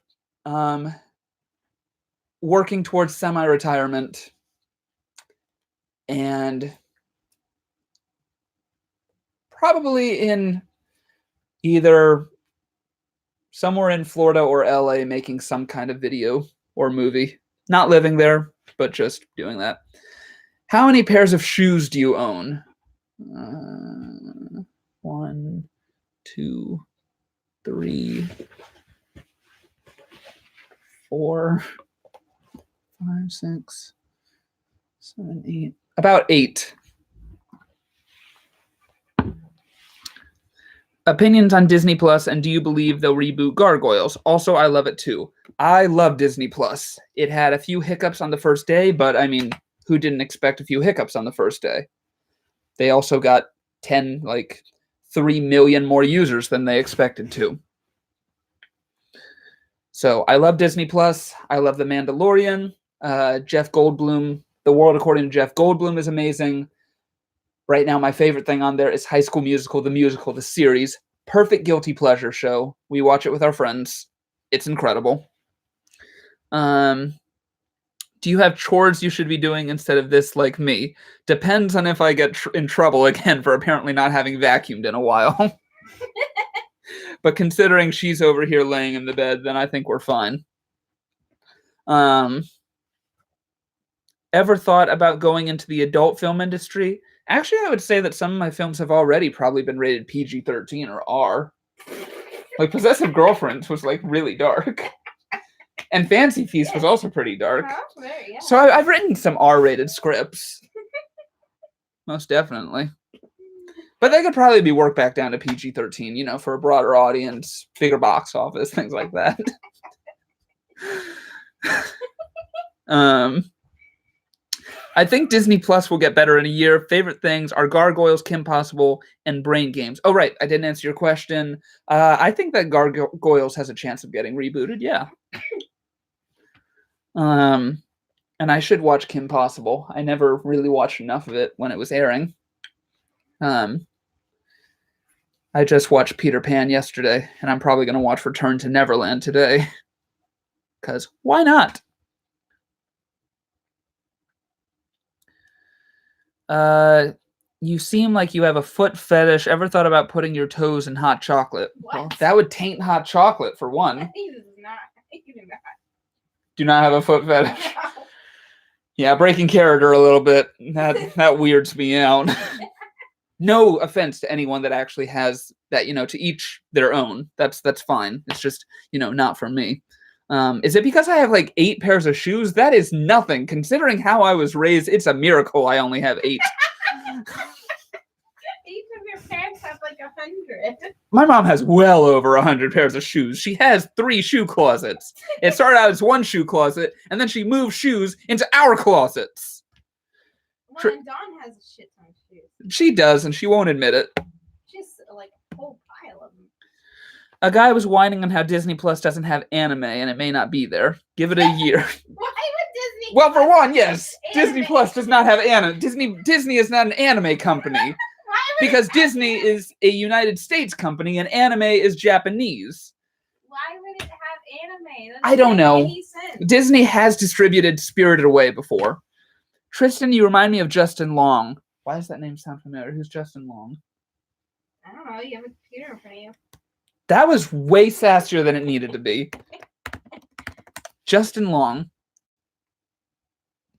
working towards semi-retirement, and probably in either somewhere in Florida or LA making some kind of video or movie. Not living there, but just doing that. How many pairs of shoes do you own? 1, 2, 3, 4, 5, 6, 7, 8. About 8. Opinions on Disney Plus, and do you believe they'll reboot Gargoyles? Also, I love it too. I love Disney Plus. It had a few hiccups on the first day, but I mean, who didn't expect a few hiccups on the first day? They also got 3 million more users than they expected to. So I love Disney Plus. I love The Mandalorian. Jeff Goldblum. The World According to Jeff Goldblum is amazing. Right now, my favorite thing on there is High School Musical, the series. Perfect guilty pleasure show. We watch it with our friends. It's incredible. Do you have chores you should be doing instead of this like me? Depends on if I get in trouble again for apparently not having vacuumed in a while. But considering she's over here laying in the bed, then I think we're fine. Ever thought about going into the adult film industry? Actually, I would say that some of my films have already probably been rated PG-13 or R. Like Possessive Girlfriends was like really dark. And Fancy Feast was also pretty dark. Yeah. So I've written some R-rated scripts. Most definitely. But they could probably be worked back down to PG-13, you know, for a broader audience, bigger box office, things like that. I think Disney Plus will get better in a year. Favorite things are Gargoyles, Kim Possible, and Brain Games. Oh, right. I didn't answer your question. I think that Gargoyles has a chance of getting rebooted. Yeah. And I should watch Kim Possible. I never really watched enough of it when it was airing. I just watched Peter Pan yesterday, and I'm probably going to watch Return to Neverland today. Because why not? You seem like you have a foot fetish. Ever thought about putting your toes in hot chocolate? What? Well, that would taint hot chocolate, for one. He does not. He do not. Do not have a foot fetish. No. Yeah, breaking character a little bit. That weirds me out. No offense to anyone that actually has that, you know, to each their own. That's fine. It's just, you know, not for me. Is it because I have like 8 pairs of shoes? That is nothing. Considering how I was raised, it's a miracle I only have 8. Each of your parents have like 100. My mom has well over 100 pairs of shoes. She has 3 shoe closets. It started out as 1 shoe closet, and then she moved shoes into our closets. Well, and Dawn has a shit ton of shoes. She does, and she won't admit it. Just like a whole pile of them. A guy was whining on how Disney Plus doesn't have anime, and it may not be there. Give it a year. Why would Disney? Well, for one, yes, Anime. Disney Plus does not have anime. Disney is not an anime company Why would because it have Disney anime? is a United States company, and anime is Japanese. Why would it have anime? That I don't doesn't know. make any sense. Disney has distributed Spirited Away before. Tristan, you remind me of Justin Long. Why does that name sound familiar? Who's Justin Long? I don't know. You have a computer in front of you. That was way sassier than it needed to be. Justin Long.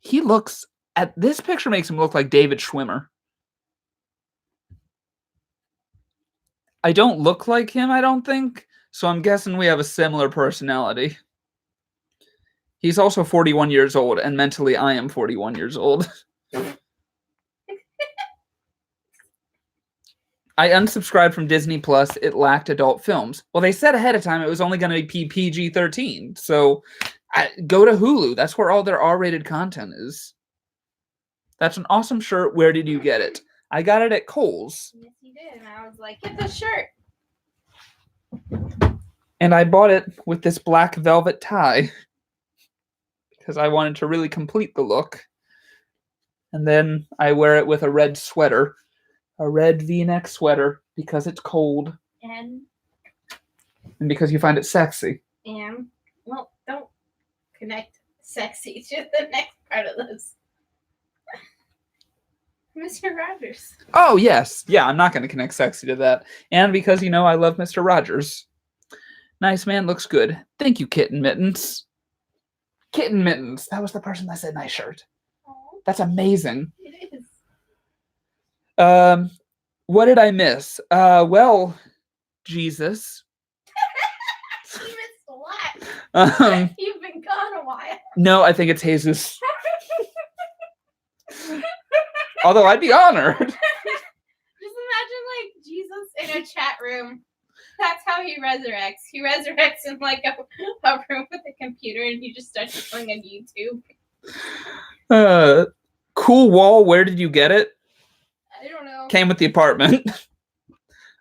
He looks at this picture makes him look like David Schwimmer. I don't look like him, I don't think. So I'm guessing we have a similar personality. He's also 41 years old, and mentally I am 41 years old. I unsubscribed from Disney Plus. It lacked adult films. Well, they said ahead of time it was only going to be PG-13. So go to Hulu. That's where all their R-rated content is. That's an awesome shirt. Where did you get it? I got it at Kohl's. Yes, you did. And I was like, get the shirt. And I bought it with this black velvet tie. Because I wanted to really complete the look. And then I wear it with a red sweater. A red V-neck sweater because it's cold. And because you find it sexy. And, well, don't connect sexy to the next part of this. Mr. Rogers. Oh, yes. Yeah, I'm not going to connect sexy to that. And because, you know, I love Mr. Rogers. Nice man, looks good. Thank you, Kitten Mittens. Kitten Mittens. That was the person that said nice shirt. Aww, That's amazing. it is. What did I miss? Well, Jesus. You missed a lot. You've been gone a while. No, I think it's Jesus. Although I'd be honored. Just imagine like Jesus in a chat room. That's how he resurrects. He resurrects in like a room with a computer and he just starts going on YouTube. Cool wall, where did you get it? I don't know. Came with the apartment.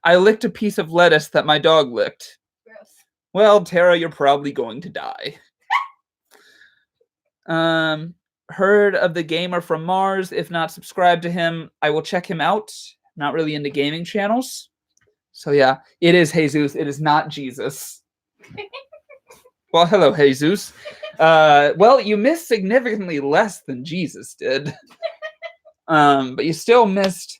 I licked a piece of lettuce that my dog licked. Gross. Well, Tara, you're probably going to die. Heard of the gamer from Mars. If not subscribed to him, I will check him out. Not really into gaming channels. So yeah, it is Jesus. It is not Jesus. Well, hello, Jesus. Well, you missed significantly less than Jesus did. But you still missed,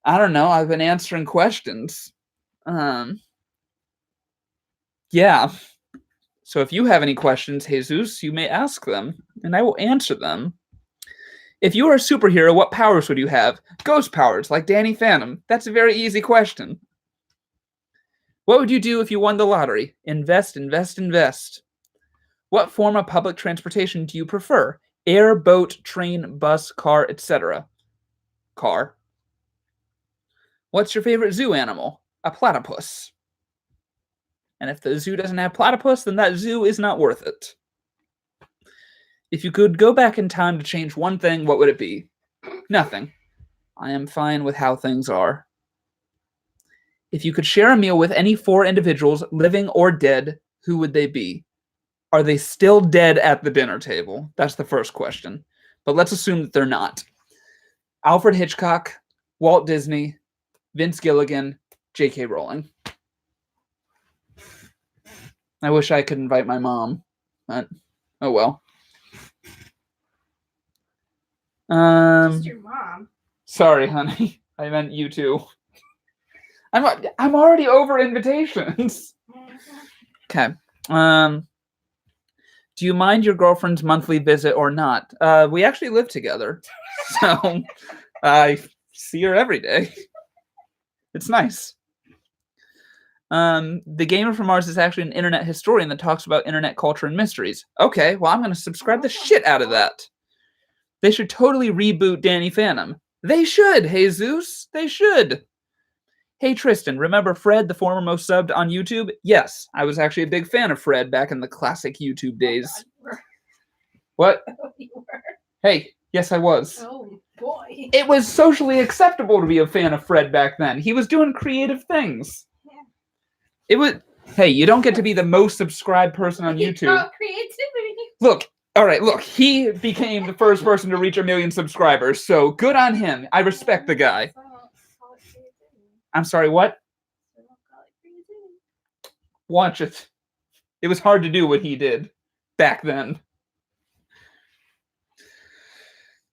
I don't know, I've been answering questions. Yeah. So if you have any questions, Jesus, you may ask them, and I will answer them. If you were a superhero, what powers would you have? Ghost powers, like Danny Phantom. That's a very easy question. What would you do if you won the lottery? Invest, invest, invest. What form of public transportation do you prefer? Air, boat, train, bus, car, etc. Car. What's your favorite zoo animal? A platypus. And if the zoo doesn't have platypus, then that zoo is not worth it. If you could go back in time to change one thing, what would it be? Nothing. I am fine with how things are. If you could share a meal with any 4 individuals, living or dead, who would they be? Are they still dead at the dinner table? That's the first question. But let's assume that they're not. Alfred Hitchcock, Walt Disney, Vince Gilligan, J.K. Rowling. I wish I could invite my mom, but oh well. Just your mom. Sorry, honey. I meant you too. I'm already over invitations. Okay. Do you mind your girlfriend's monthly visit or not? We actually live together, so I see her every day. It's nice. The Gamer from Mars is actually an internet historian that talks about internet culture and mysteries. Okay, well, I'm going to subscribe the shit out of that. They should totally reboot Danny Phantom. They should, Jesus. They should. Hey, Tristan, remember Fred, the former most subbed on YouTube? Yes, I was actually a big fan of Fred back in the classic YouTube days. What? Hey, yes, I was. Oh, boy. It was socially acceptable to be a fan of Fred back then. He was doing creative things. Yeah. It was... Hey, you don't get to be the most subscribed person on YouTube. Creativity. Look, all right, look. He became the first person to reach 1 million subscribers, so good on him. I respect the guy. I'm sorry, what? Watch it. It was hard to do what he did back then.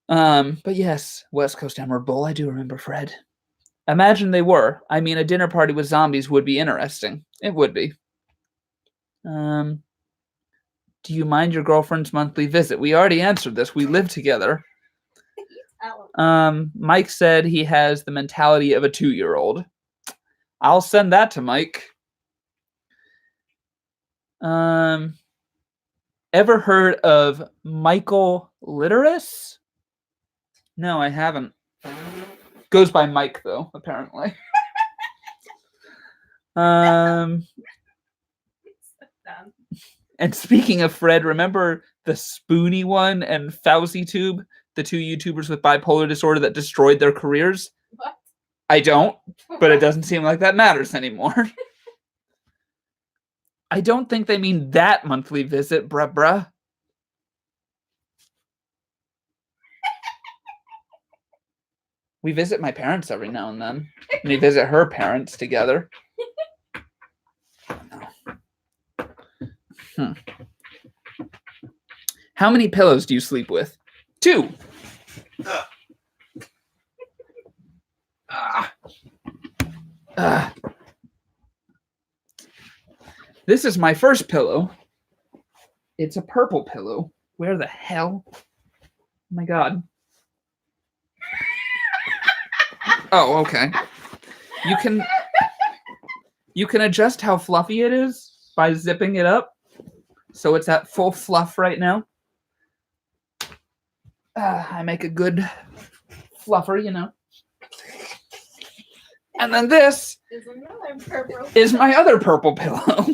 But yes, West Coast Emerald Bowl, I do remember Fred. Imagine they were. I mean, a dinner party with zombies would be interesting. It would be. Do you mind your girlfriend's monthly visit? We already answered this. We live together. Mike said he has the mentality of a 2-year-old. I'll send that to Mike. Ever heard of Michael Litteris? No, I haven't. Goes by Mike, though, apparently. And speaking of Fred, remember the Spoony one and Fauci Tube? The 2 YouTubers with bipolar disorder that destroyed their careers? What? I don't, but it doesn't seem like that matters anymore. I don't think they mean that monthly visit, bruh. We visit my parents every now and then. And we visit her parents together. How many pillows do you sleep with? 2. This is my first pillow. It's a purple pillow. Where the hell? Oh my god. Oh, okay. You can adjust how fluffy it is by zipping it up. So it's at full fluff right now. I make a good fluffer, you know. And then this is my other purple pillow.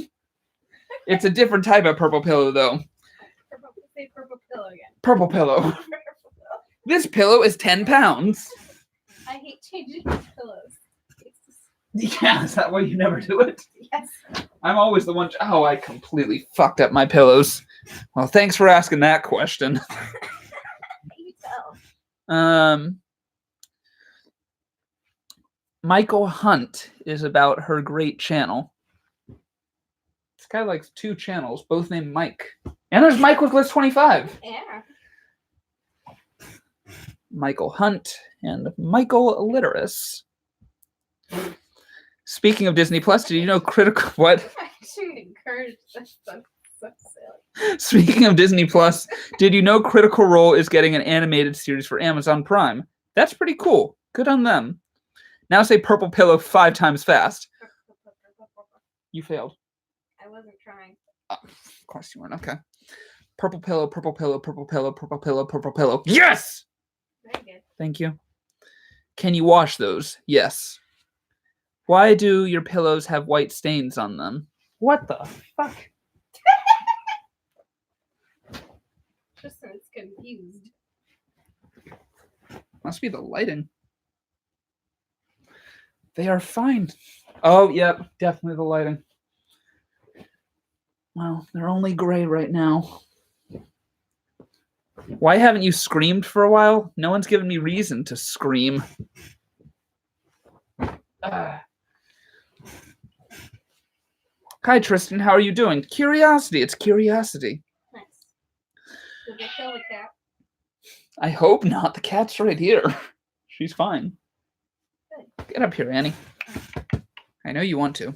It's a different type of purple pillow, though. Purple pillow again. Purple pillow. This pillow is 10 pounds. I hate changing pillows. Yeah, is that why you never do it? Yes. I'm always the one. Oh, I completely fucked up my pillows. Well, thanks for asking that question. You tell. Michael Hunt is about her great channel. This guy likes 2 channels, both named Mike. And there's Mike with List 25. Yeah. Michael Hunt and Michael Litteris. Speaking of Disney Plus, did you know Critical... What? I should encourage this. So silly. Speaking of Disney Plus, did you know Critical Role is getting an animated series for Amazon Prime? That's pretty cool. Good on them. Now say purple pillow 5 times fast. You failed. I wasn't trying. Oh, of course you weren't. Okay. Purple pillow, purple pillow, purple pillow, purple pillow, purple pillow. Yes! Very good. Thank you. Can you wash those? Yes. Why do your pillows have white stains on them? What the fuck? Tristan's confused. Must be the lighting. They are fine. Oh, yep, definitely the lighting. Well, they're only gray right now. Why haven't you screamed for a while? No one's given me reason to scream. Hi, Tristan. How are you doing? Curiosity. It's curiosity. Nice. Did they kill the cat? I hope not. The cat's right here. She's fine. Good. Get up here, Annie. I know you want to.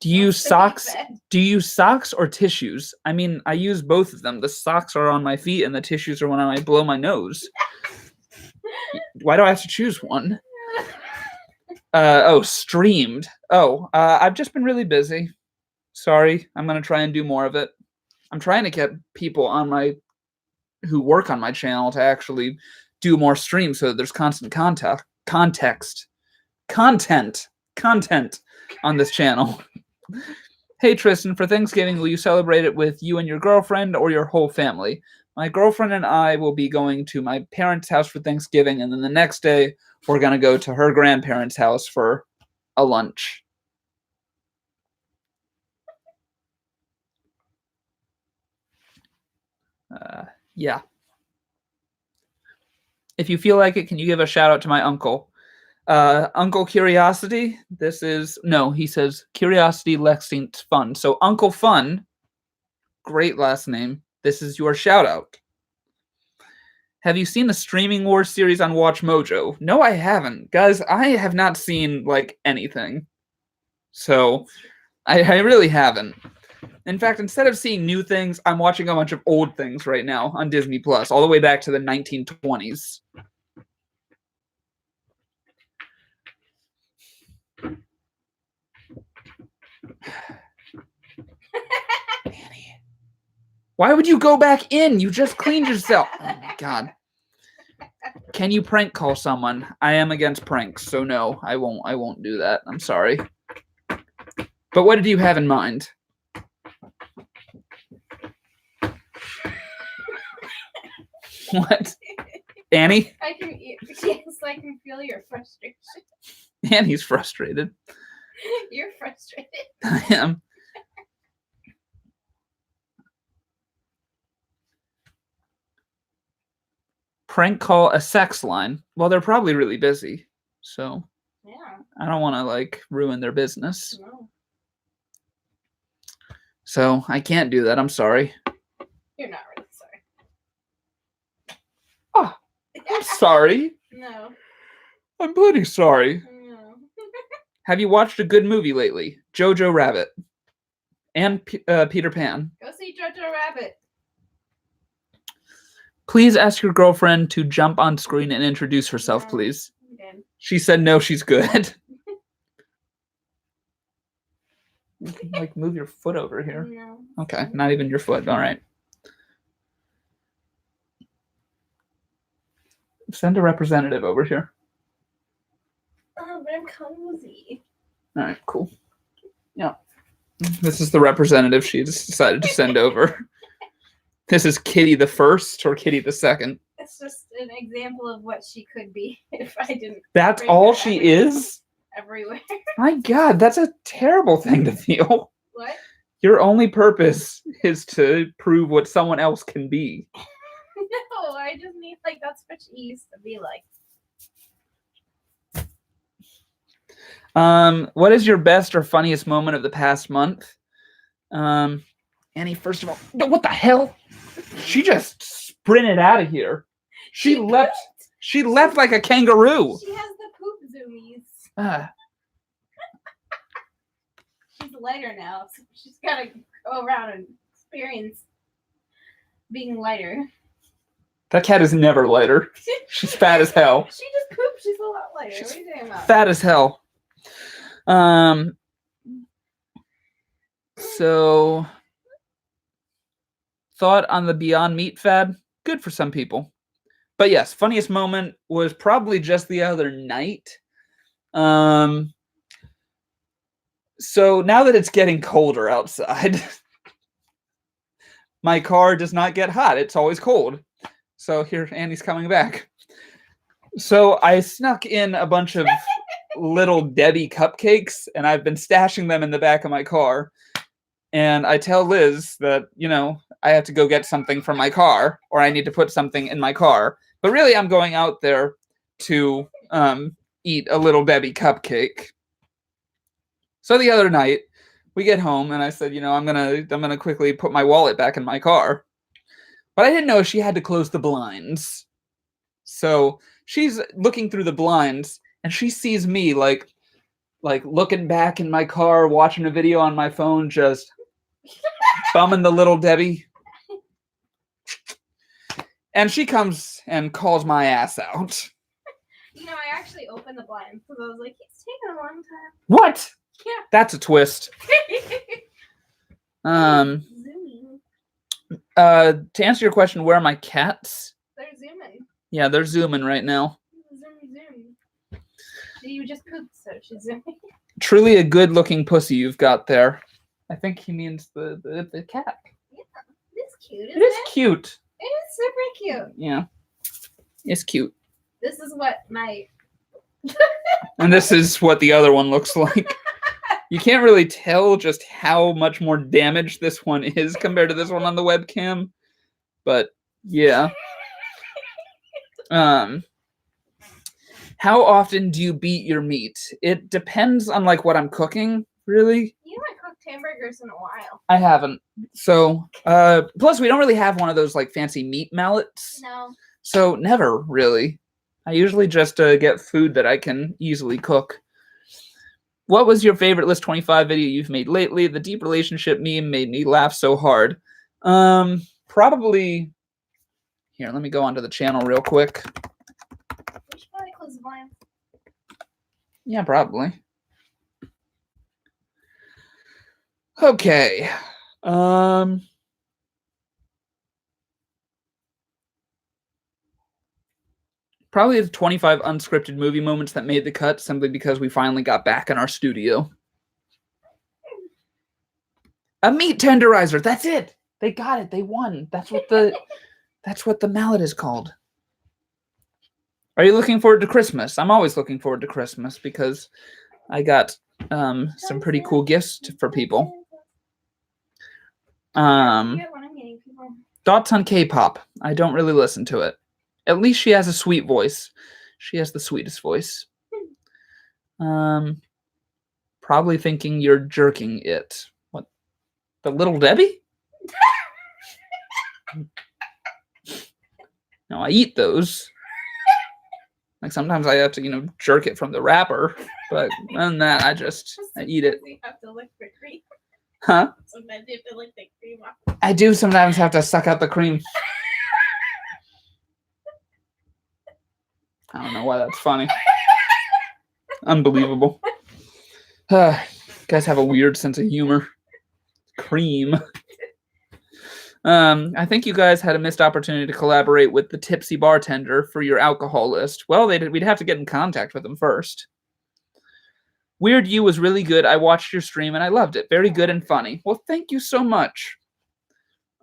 Do you use socks? Do you use socks or tissues? I mean, I use both of them. The socks are on my feet and the tissues are when I blow my nose. Why do I have to choose one? Oh, streamed. Oh, I've just been really busy. Sorry. I'm going to try and do more of it. I'm trying to get people on my who work on my channel to actually do more streams so that there's constant content on this channel. Hey, Tristan, for Thanksgiving, will you celebrate it with you and your girlfriend or your whole family? My girlfriend and I will be going to my parents' house for Thanksgiving, and then the next day, we're going to go to her grandparents' house for a lunch. Yeah. If you feel like it, can you give a shout out to my uncle? Uncle Curiosity, this is, no, he says Curiosity Lexington Fun. So Uncle Fun, great last name. This is your shout out. Have you seen the Streaming Wars series on Watch Mojo? No, I haven't. Guys, I have not seen, like, anything. So, I really haven't. In fact, instead of seeing new things, I'm watching a bunch of old things right now on Disney Plus, all the way back to the 1920s. Annie. Why would you go back in? You just cleaned yourself. Oh my god. Can you prank call someone? I am against pranks, so no, I won't do that. I'm sorry. But what did you have in mind? What? Annie? I can feel your frustration. Annie's frustrated. You're frustrated. I am. Prank call a sex line. Well, they're probably really busy, so Yeah. I don't want to like ruin their business. No. So I can't do that. I'm sorry. You're not really sorry. Oh, I'm sorry. No. I'm bloody sorry. No. Have you watched a good movie lately? Jojo Rabbit and Peter Pan. Go see Jojo Rabbit. Please ask your girlfriend to jump on screen and introduce herself, No. please. Okay. She said no, she's good. You can like move your foot over here. No. Okay, not even your foot. All right. Send a representative over here. Oh, but I'm cozy. All right, cool. Yeah. This is the representative she just decided to send over. This is Kitty the First or Kitty the Second. It's just an example of what she could be if I didn't. That's bring all her she is? Everywhere. My God, that's a terrible thing to feel. What? Your only purpose is to prove what someone else can be. No, I just need that's what she used to be like. What is your best or funniest moment of the past month? Annie, first of all, what the hell? She just sprinted out of here. She left like a kangaroo. She has the poop zoomies. Ah. She's lighter now, so she's gotta go around and experience being lighter. That cat is never lighter. She's fat as hell. She just pooped. She's a lot lighter. She's what are you talking about? fat as hell. So thought on the Beyond Meat fad? Good for some people. But yes, funniest moment was probably just the other night. So now that it's getting colder outside, my car does not get hot. It's always cold. So here, Annie's coming back. So I snuck in a bunch of little Debbie cupcakes, and I've been stashing them in the back of my car. And I tell Liz that, I have to go get something from my car, or I need to put something in my car. But really, I'm going out there to eat a little Debbie cupcake. So the other night, we get home, and I said, I'm gonna quickly put my wallet back in my car. But I didn't know she had to close the blinds. So she's looking through the blinds, and she sees me like looking back in my car, watching a video on my phone, just bumming the little Debbie. And she comes and calls my ass out. I actually opened the blinds because I was like, it's taking a long time. What? Yeah. That's a twist. Zooming. To answer your question, where are my cats? They're zooming. Yeah, they're zooming right now. Zoom. You just pooped, so she's zooming. Truly a good-looking pussy you've got there. I think he means the cat. Yeah, it's cute. It is cute. It is super cute. Yeah, it's cute. This is what my. And this is what the other one looks like. You can't really tell just how much more damaged this one is compared to this one on the webcam. But yeah. How often do you beat your meat? It depends on what I'm cooking, really. You haven't cooked hamburgers in a while. I haven't. So, plus we don't really have one of those fancy meat mallets. No. So never really. I usually just get food that I can easily cook. What was your favorite List 25 video you've made lately? The deep relationship meme made me laugh so hard. Probably. Here, let me go onto the channel real quick. We should probably close the blinds. Yeah, probably. Okay. Probably the 25 unscripted movie moments that made the cut simply because we finally got back in our studio. A meat tenderizer. That's it. They got it. They won. That's what the mallet is called. Are you looking forward to Christmas? I'm always looking forward to Christmas because I got some pretty cool gifts for people. Thoughts on K-pop? I don't really listen to it. At least she has a sweet voice. She has the sweetest voice. Probably thinking you're jerking it. What? The little Debbie? No, I eat those. Sometimes I have to, jerk it from the wrapper. But other than that, I eat it. You have to lick the cream. Huh? Sometimes you have to lick the cream off. I do sometimes have to suck out the cream. I don't know why that's funny. Unbelievable. Guys have a weird sense of humor. Cream. I think you guys had a missed opportunity to collaborate with the tipsy bartender for your alcohol list. Well, we'd have to get in contact with them first. Weird You was really good. I watched your stream and I loved it. Very good and funny. Well, thank you so much.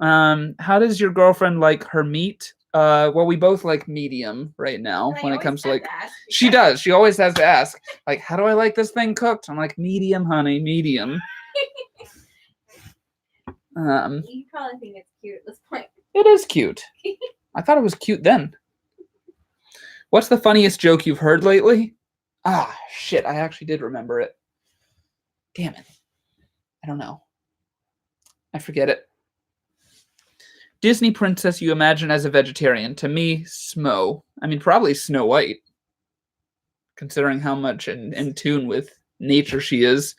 How does your girlfriend like her meat? Well, we both like medium right now when it comes to she does. She always has to ask, how do I like this thing cooked? I'm like, medium, honey, medium. You probably think it's cute at this point. It is cute. I thought it was cute then. What's the funniest joke you've heard lately? Ah, shit, I actually did remember it. Damn it. I don't know. I forget it. Disney princess you imagine as a vegetarian. To me, Smo. I mean, probably Snow White. Considering how much in tune with nature she is.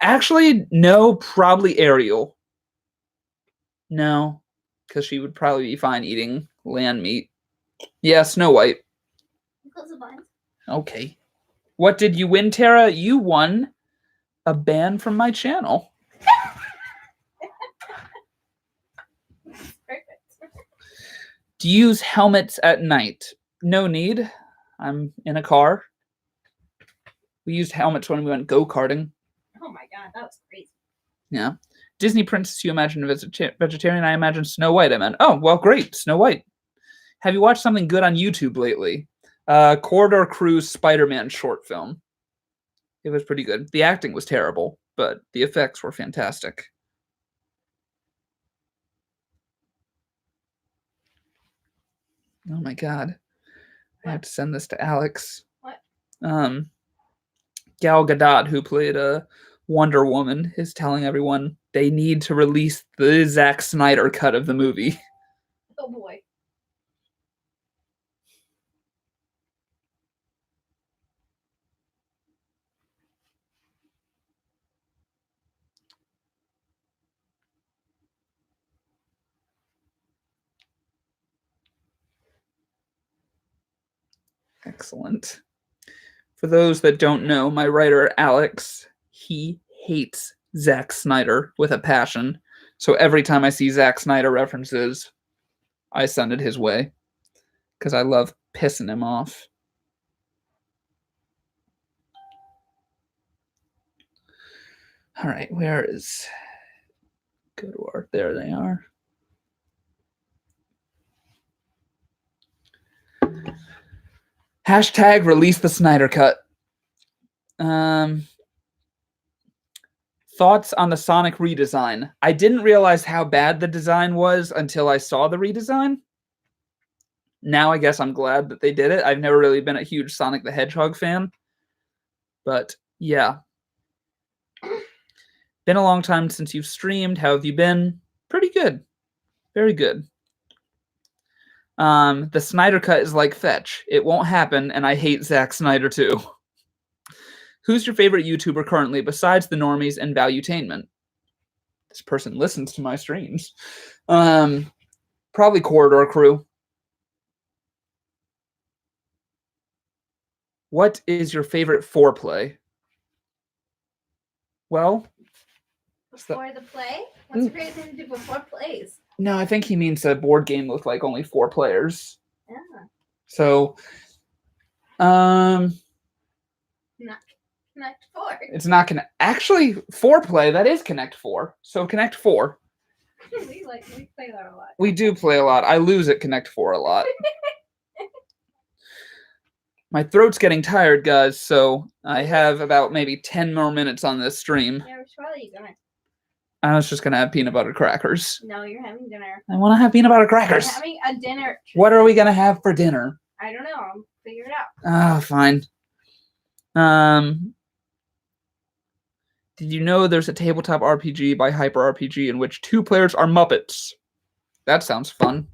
Actually, no, probably Ariel. No, because she would probably be fine eating land meat. Yeah, Snow White. Close the blinds. Okay. What did you win, Tara? You won a ban from my channel. Perfect. Do you use helmets at night? No need. I'm in a car. We used helmets when we went go-karting. Oh my god, that was crazy. Yeah. Disney princess you imagine a vegetarian? I imagine Snow White. I meant, oh, well, great, Snow White. Have you watched something good on YouTube lately? Corridor Crew's Spider-Man short film. It was pretty good. The acting was terrible, but the effects were fantastic. Oh my god. I have to send this to Alex. What? Gal Gadot, who played Wonder Woman, is telling everyone they need to release the Zack Snyder cut of the movie. Oh boy. Excellent. For those that don't know, my writer Alex, he hates Zack Snyder with a passion. So every time I see Zack Snyder references, I send it his way because I love pissing him off. All right, where is go to our there they are. Hashtag release the Snyder cut. Thoughts on the Sonic redesign? I didn't realize how bad the design was until I saw the redesign. Now I guess I'm glad that they did it. I've never really been a huge Sonic the Hedgehog fan. But yeah. Been a long time since you've streamed. How have you been? Pretty good. Very good. The Snyder cut is like fetch. It won't happen, and I hate Zack Snyder too. Who's your favorite YouTuber currently besides the normies and Valuetainment? This person listens to my streams. Probably Corridor Crew. What is your favorite foreplay? Well, before the play? What's a great thing to do before plays? No, I think he means a board game with like only 4 players. Yeah. So, not Connect 4. It's not gonna actually foreplay. That is Connect 4. So Connect 4. we play that a lot. We do play a lot. I lose at Connect 4 a lot. My throat's getting tired, guys, so I have about maybe 10 more minutes on this stream. Yeah, which one are you gonna? I was just gonna have peanut butter crackers. No, you're having dinner. I want to have peanut butter crackers. You're having a dinner. What are we gonna have for dinner? I don't know. I'll figure it out. Ah, fine. Did you know there's a tabletop RPG by Hyper RPG in which 2 players are Muppets? That sounds fun.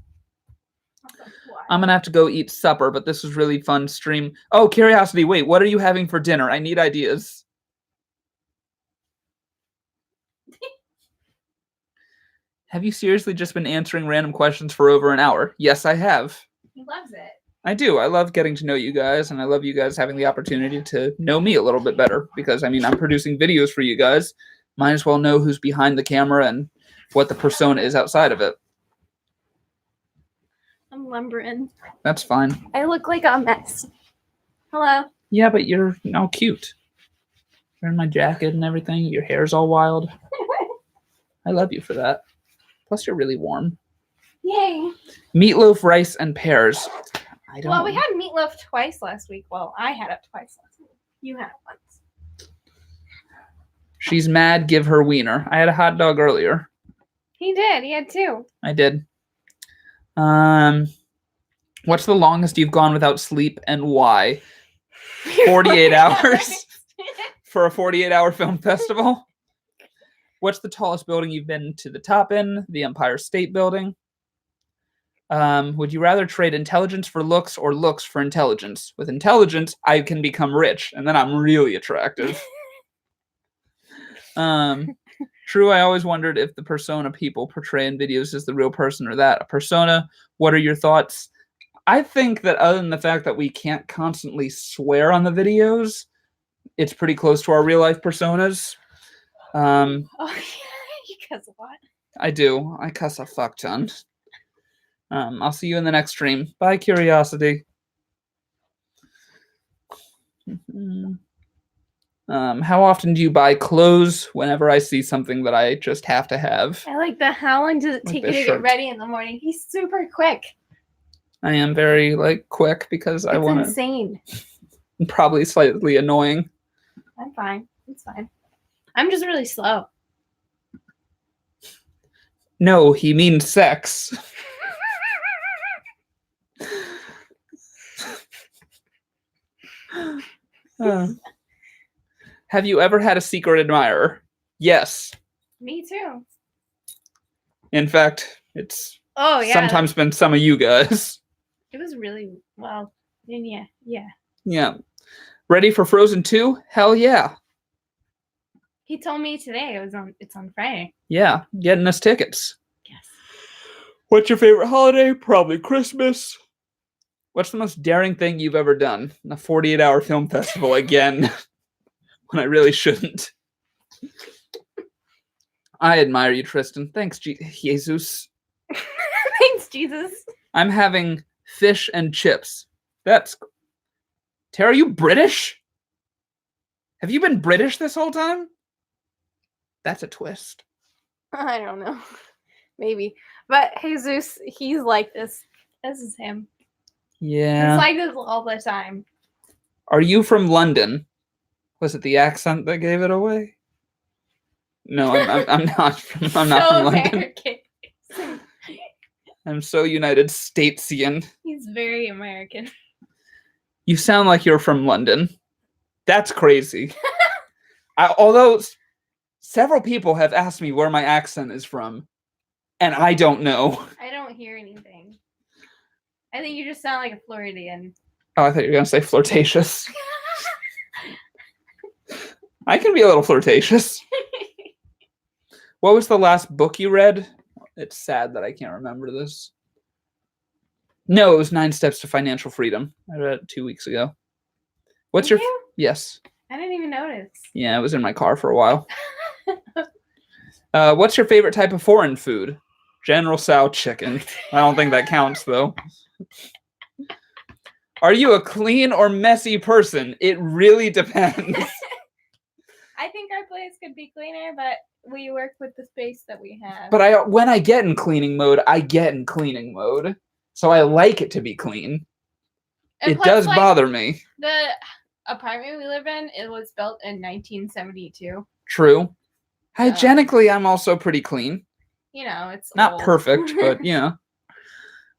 I'm gonna have to go eat supper, but this was really fun stream. Oh, curiosity, wait, what are you having for dinner? I need ideas. Have you seriously just been answering random questions for over an hour? Yes, I have. He loves it. I do. I love getting to know you guys, and I love you guys having the opportunity to know me a little bit better because, I mean, I'm producing videos for you guys. Might as well know who's behind the camera and what the persona is outside of it. I'm lumbering. That's fine. I look like a mess. Hello. Yeah, but you're all cute. You're in my jacket and everything. Your hair's all wild. I love you for that. Plus, you're really warm. Yay. Meatloaf, rice, and pears. I don't. Well, we had meatloaf twice last week. Well, I had it twice last week. You had it once. She's mad. Give her wiener. I had a hot dog earlier. He did. He had 2. I did. What's the longest you've gone without sleep and why? 48 hours for a 48-hour film festival. What's the tallest building you've been to the top in? The Empire State Building. Would you rather trade intelligence for looks or looks for intelligence? With intelligence, I can become rich, and then I'm really attractive. True, I always wondered if the persona people portray in videos is the real person or that. A persona, what are your thoughts? I think that other than the fact that we can't constantly swear on the videos, it's pretty close to our real-life personas. Oh, yeah. You cuss a lot. I do. I cuss a fuck ton. I'll see you in the next stream. Bye, Curiosity. How often do you buy clothes? Whenever I see something that I just have to have. I like the how long does it Like take this you to shirt. get ready in the morning? He's super quick. I am very quick because I It's want to. insane. Probably slightly annoying. I'm fine. It's fine. I'm just really slow. No, he means sex. Have you ever had a secret admirer? Yes. Me too. In fact, it's sometimes been some of you guys. It was really well. Yeah. Yeah. Ready for Frozen 2? Hell yeah. He told me today it's on Friday. Yeah, getting us tickets. Yes. What's your favorite holiday? Probably Christmas. What's the most daring thing you've ever done? A 48-hour film festival again. When I really shouldn't. I admire you, Tristan. Thanks, Jesus. Thanks, Jesus. I'm having fish and chips. That's... Tara, are you British? Have you been British this whole time? That's a twist. I don't know. Maybe. But Jesus, he's like this. This is him. Yeah. He's like this all the time. Are you from London? Was it the accent that gave it away? No, I'm not from I'm not from London. American. I'm so United Statesian. He's very American. You sound like you're from London. That's crazy. Although several people have asked me where my accent is from, and I don't know. I don't hear anything. I think you just sound like a Floridian. Oh, I thought you were going to say flirtatious. I can be a little flirtatious. What was the last book you read? It's sad that I can't remember this. No, it was 9 Steps to Financial Freedom. I read it 2 weeks ago. What's Did your... you? Yes. I didn't even notice. Yeah, it was in my car for a while. What's your favorite type of foreign food? General Tso chicken. I don't think that counts, though. Are you a clean or messy person? It really depends. I think our place could be cleaner, but we work with the space that we have. But when I get in cleaning mode, I get in cleaning mode. So I like it to be clean. And it plus, does bother me. The apartment we live in, it was built in 1972. True. Hygienically, I'm also pretty clean. You know, it's not old. perfect, but you know.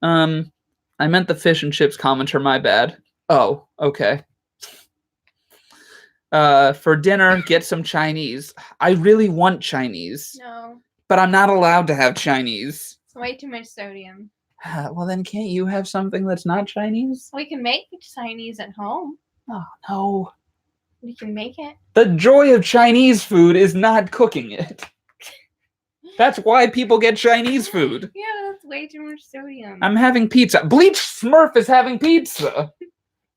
I meant the fish and chips commenter, my bad. Oh, okay. For dinner, get some Chinese. I really want Chinese. No. But I'm not allowed to have Chinese. It's way too much sodium. Well, then can't you have something that's not Chinese? We can make Chinese at home. Oh, no. We can make it. The joy of Chinese food is not cooking it. That's why people get Chinese food. Yeah, that's way too much sodium. I'm having pizza. Bleach Smurf is having pizza.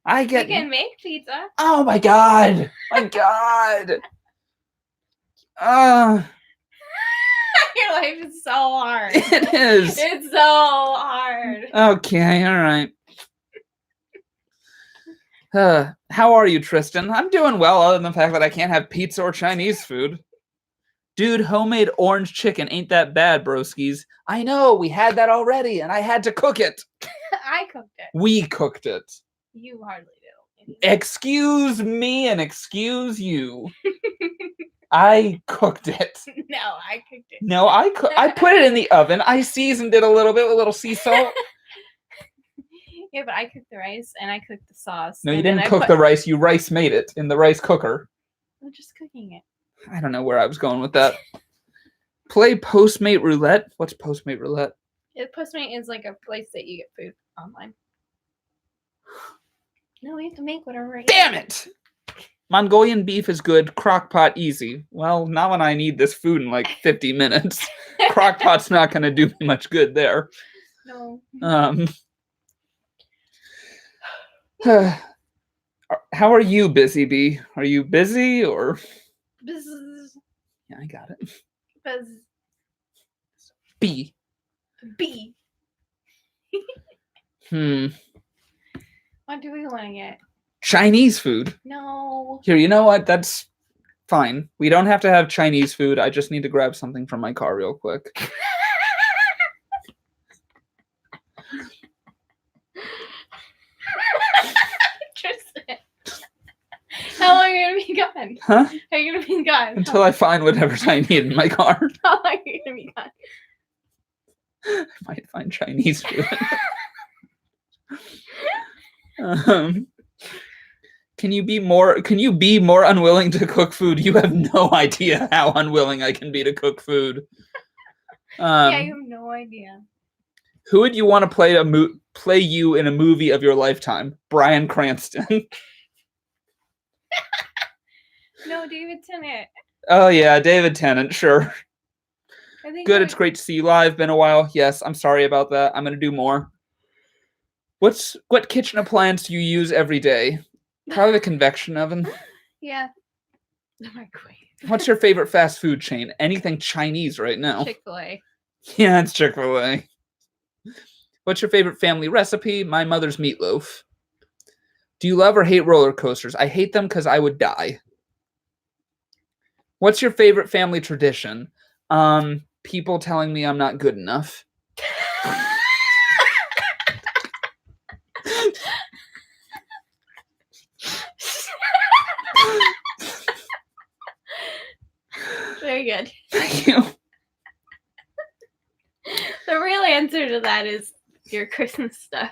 We can make pizza. Oh my god. My god. Your life is so hard. It is. It's so hard. Okay, all right. How are you, Tristan? I'm doing well, other than the fact that I can't have pizza or Chinese food. Dude, homemade orange chicken ain't that bad, broskies. I know, we had that already, and I had to cook it. I cooked it. We cooked it. You hardly do. Excuse me and excuse you. I cooked it. No, I cooked it. No, I put it in the oven. I seasoned it a little bit with a little sea salt. Yeah, but I cooked the rice and I cooked the sauce. No, you didn't cook the rice. You rice made it in the rice cooker. I'm just cooking it. I don't know where I was going with that. Play Postmate Roulette. What's Postmate Roulette? Postmate is like a place that you get food online. No, we have to make whatever. Damn it! Mongolian beef is good. Crockpot easy. Well, not when I need this food in like 50 minutes. Crockpot's not going to do me much good there. No. How are you, Busy Bee? Are you busy or? Yeah, I got it. B. B. What do we want to get? Chinese food. No. Here, you know what? That's Fine. We don't have to have Chinese food. I just need to grab something from my car real quick. Tristan, how long are you gonna be gone? Huh? How are you gonna be gone? Until I find whatever's I need in my car. How long are you gonna be gone? I might find Chinese food. Can you be more unwilling to cook food? You have no idea how unwilling I can be to cook food. Yeah, you have no idea. Who would you want to play you in a movie of your lifetime? Bryan Cranston. No, David Tennant. Oh yeah, David Tennant, sure. I think Good, it's great to see you live. Been a while. Yes, I'm sorry about that. I'm gonna do more. What kitchen appliance do you use every day? Probably the convection oven. Yeah. The microwave. What's your favorite fast food chain? Anything Chinese right now? Chick-fil-A. Yeah, it's Chick-fil-A. What's your favorite family recipe? My mother's meatloaf. Do you love or hate roller coasters? I hate them because I would die. What's your favorite family tradition? People telling me I'm not good enough. Very good. Thank you. The real answer to that is your Christmas stuff.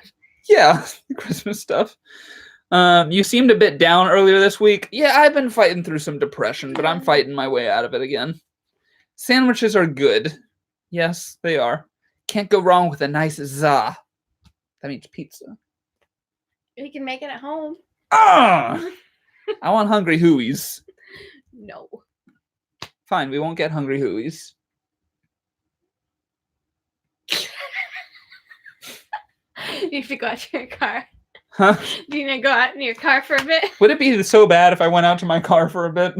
Yeah, Christmas stuff. You seemed a bit down earlier this week. Yeah, I've been fighting through some depression, but I'm fighting my way out of it again. Sandwiches are good. Yes, they are. Can't go wrong with a nice za. That means pizza. You can make it at home. Ah! I want hungry hooies. No. Fine, we won't get hungry hooies. You have to go out to your car. Huh? Do you need to go out in your car for a bit? Would it be so bad if I went out to my car for a bit?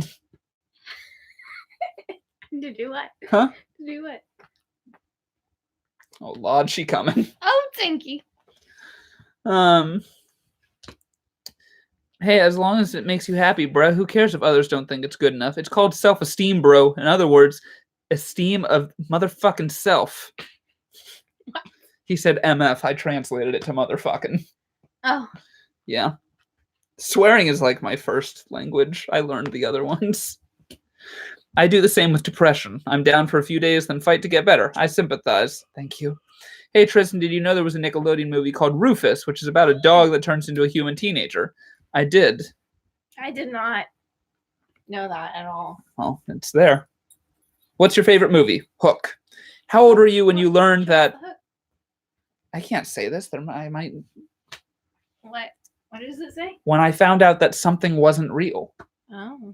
To do what? Huh? To do what? Oh, Lord, she coming. Oh, thank you. Hey, as long as it makes you happy, bruh, who cares if others don't think it's good enough? It's called self-esteem, bro. In other words, esteem of motherfucking self. What? He said MF. I translated it to motherfucking. Oh. Yeah. Swearing is like my first language. I learned the other ones. I do the same with depression. I'm down for a few days, then fight to get better. I sympathize. Thank you. Hey, Tristan, did you know there was a Nickelodeon movie called Rufus, which is about a dog that turns into a human teenager? I did. I did not know that at all. Well, it's there. What's your favorite movie? Hook. How old were you when you learned that... I can't say this. I might... What? What does it say? When I found out that something wasn't real. Oh.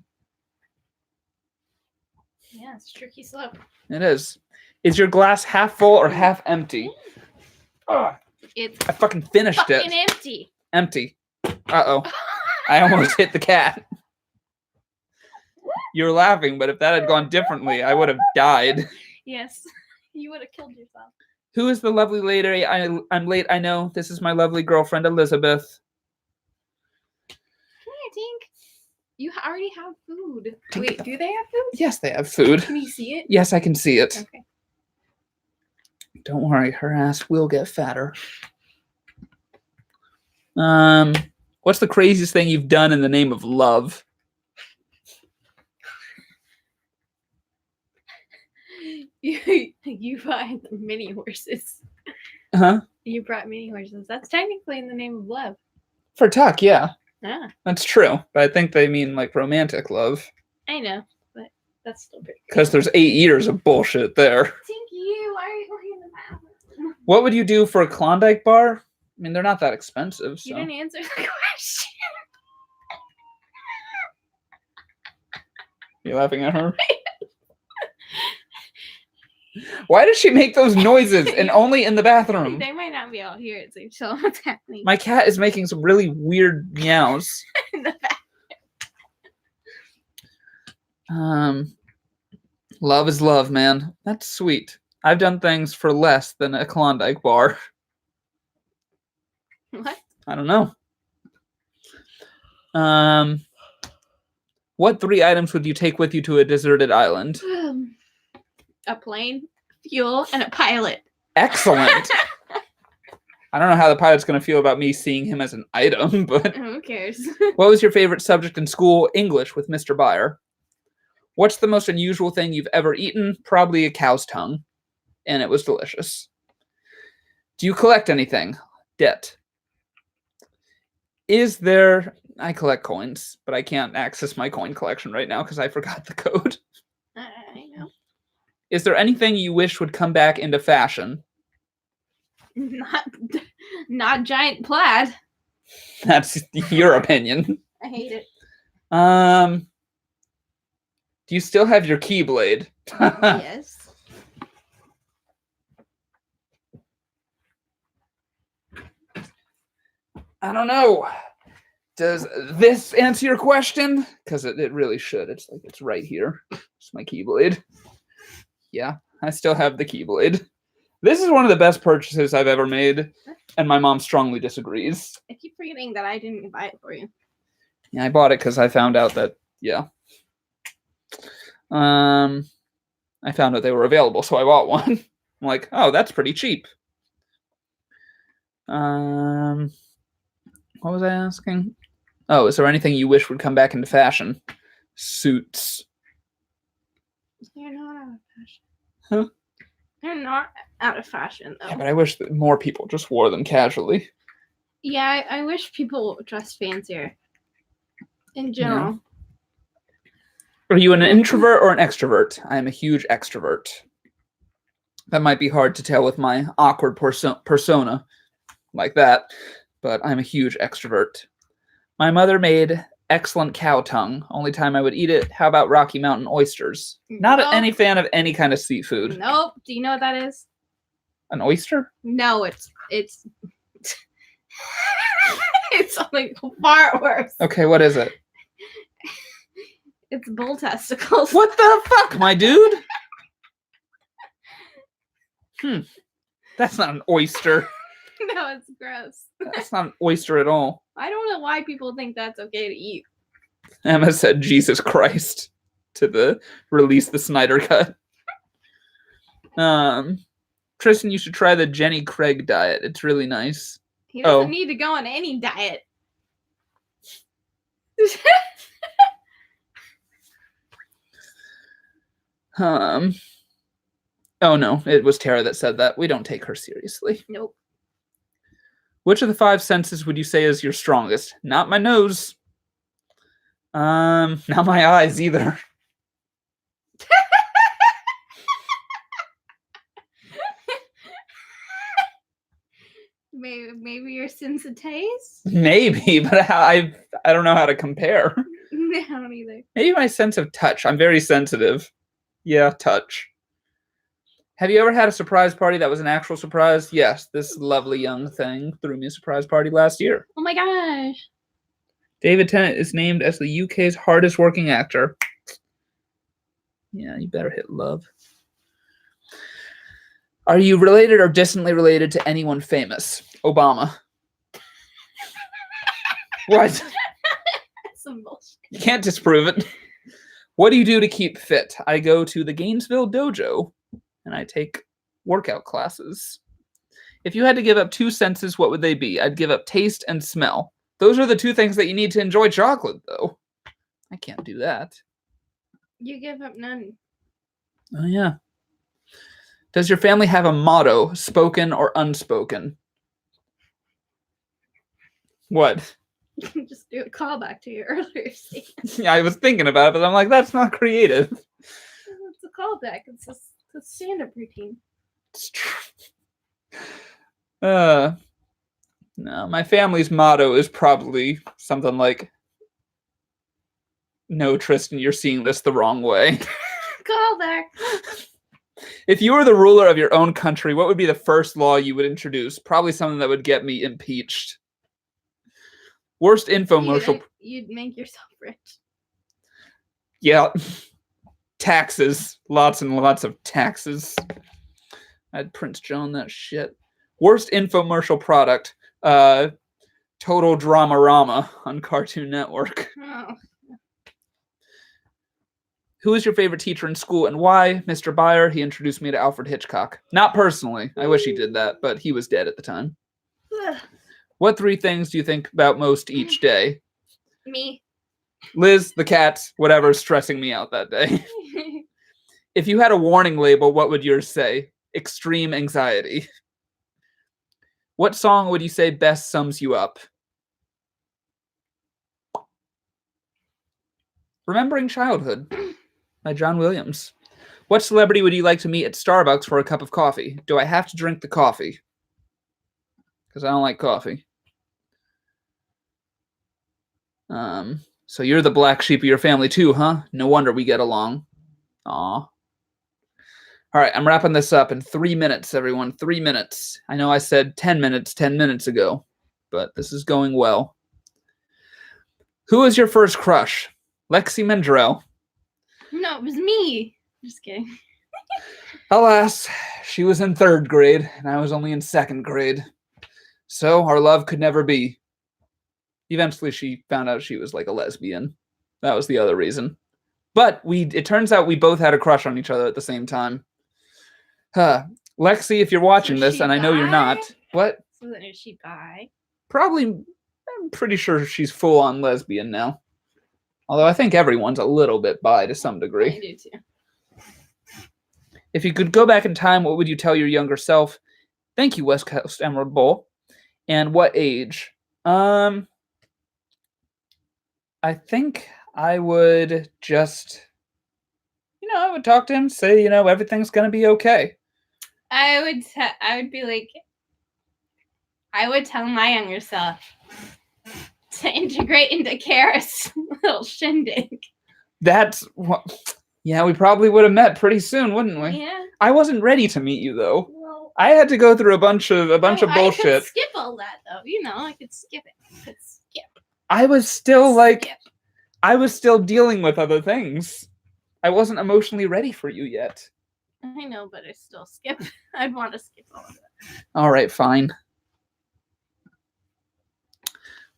Yeah, it's a tricky slope. It is. Is your glass half full or half empty? Ugh. It's I fucking finished fucking it. empty. Empty. Uh-oh. I almost hit the cat. You're laughing, but if that had gone differently, I would have died. Yes. You would have killed yourself. Who is the lovely lady? I'm late, I know. This is my lovely girlfriend, Elizabeth. I think you already have food. Wait, do they have food? Yes, they have food. Can you see it? Yes, I can see it. Okay. Don't worry, her ass will get fatter. What's the craziest thing you've done in the name of love? You buy mini horses. Huh? You brought mini horses. That's technically in the name of love. For Tuck, yeah. Ah, That's true. But I think they mean like romantic love. I know, but that's still pretty. Because there's 8 years of bullshit there. Thank you. Why are you going in the bathroom? What would you do for a Klondike bar? I mean, they're not that expensive. So. You didn't answer the question. You laughing at her? Why does she make those noises and only in the bathroom? They might not be able to hear it, so you tell them what's happening. My cat is making some really weird meows. In the bathroom. Love is love, man. That's sweet. I've done things for less than a Klondike bar. What? I don't know. What 3 items would you take with you to a deserted island? A plane, fuel, and a pilot. Excellent. I don't know how the pilot's going to feel about me seeing him as an item, but Who cares? what was your favorite subject in school? English with Mr. Byer. What's the most unusual thing you've ever eaten? Probably a cow's tongue, and it was delicious. Do you collect anything? Debt. Is there... I collect coins, but I can't access my coin collection right now because I forgot the code. I know. Is there anything you wish would come back into fashion? Not giant plaid. That's your opinion. I hate it. Do you still have your Keyblade? Yes. I don't know. Does this answer your question? Because it really should. It's like it's right here. It's my Keyblade. Yeah, I still have the Keyblade. This is one of the best purchases I've ever made, and my mom strongly disagrees. I keep forgetting that I didn't buy it for you. Yeah, I bought it because I found out that, yeah. I found out they were available, so I bought one. I'm like, oh, that's pretty cheap. What was I asking? Oh, is there anything you wish would come back into fashion? Suits. They're not out of fashion. Huh? They're not out of fashion, though. Yeah, but I wish that more people just wore them casually. Yeah, I wish people dressed fancier. In general. Yeah. Are you an introvert or an extrovert? I am a huge extrovert. That might be hard to tell with my awkward persona like that, but I'm a huge extrovert. My mother made excellent cow tongue. Only time I would eat it. How about Rocky Mountain oysters? Not Nope. any fan of any kind of seafood. Nope. Do you know what that is? An oyster? No, it's it's something far worse. Okay, what is it? It's bull testicles. What the fuck, my dude? That's not an oyster. No, it's gross. That's not an oyster at all. I don't know why people think that's okay to eat. Emma said Jesus Christ to release the Snyder Cut. Tristan, you should try the Jenny Craig diet. It's really nice. He doesn't need to go on any diet. Oh no, it was Tara that said that. We don't take her seriously. Nope. Which of the 5 senses would you say is your strongest? Not my nose. Not my eyes either. Maybe your sense of taste? Maybe, but I don't know how to compare. I don't either. Maybe my sense of touch. I'm very sensitive. Yeah, touch. Have you ever had a surprise party that was an actual surprise? Yes, this lovely young thing threw me a surprise party last year. Oh my gosh. David Tennant is named as the UK's hardest working actor. Yeah, you better hit love. Are you related or distantly related to anyone famous? Obama. What? That's some bullshit. You can't disprove it. What do you do to keep fit? I go to the Gainesville Dojo, and I take workout classes. If you had to give up 2 senses, what would they be? I'd give up taste and smell. Those are the 2 things that you need to enjoy chocolate, though. I can't do that. You give up none. Oh, yeah. Does your family have a motto, spoken or unspoken? What? Just do a callback to your earlier statement. Yeah, I was thinking about it, but I'm like, that's not creative. It's a callback. It's a stand-up routine. It's true. No, my family's motto is probably something like, no, Tristan, you're seeing this the wrong way. Callback. If you were the ruler of your own country, what would be the first law you would introduce? Probably something that would get me impeached. Worst infomercial. You'd make yourself rich. Yeah. Taxes. Lots and lots of taxes. I'd Prince John that shit. Worst infomercial product. Total Dramarama on Cartoon Network. Oh. Who is your favorite teacher in school and why? Mr. Byer. He introduced me to Alfred Hitchcock. Not personally. I wish he did that, but he was dead at the time. What 3 things do you think about most each day? Me. Liz, the cats, whatever is stressing me out that day. If you had a warning label, what would yours say? Extreme anxiety. What song would you say best sums you up? Remembering Childhood by John Williams. What celebrity would you like to meet at Starbucks for a cup of coffee? Do I have to drink the coffee? Because I don't like coffee. So you're the black sheep of your family too, huh? No wonder we get along. Aw. All right, I'm wrapping this up in 3 minutes, everyone. 3 minutes. I know I said 10 minutes 10 minutes ago, but this is going well. Who was your first crush? Lexi Mendrell. No, it was me. Just kidding. Alas, she was in 3rd grade, and I was only in 2nd grade. So our love could never be. Eventually, she found out she was like a lesbian. That was the other reason. But it turns out we both had a crush on each other at the same time. Lexi, if you're watching this, and I know you're not. What? So then is she bi? Probably, I'm pretty sure she's full-on lesbian now. Although I think everyone's a little bit bi to some degree. I do too. If you could go back in time, what would you tell your younger self? Thank you, West Coast Emerald Bowl. And what age? I think I would just, I would talk to him, say, everything's going to be okay. I would be like, I would tell my younger self to integrate into Kara's little shindig. That's what. Yeah, we probably would have met pretty soon, wouldn't we? Yeah. I wasn't ready to meet you though. Well, I had to go through a bunch of bullshit. I could skip all that though. I could skip it. I was still I was still dealing with other things. I wasn't emotionally ready for you yet. I know, but I still skip. I'd want to skip all of it. All right, fine.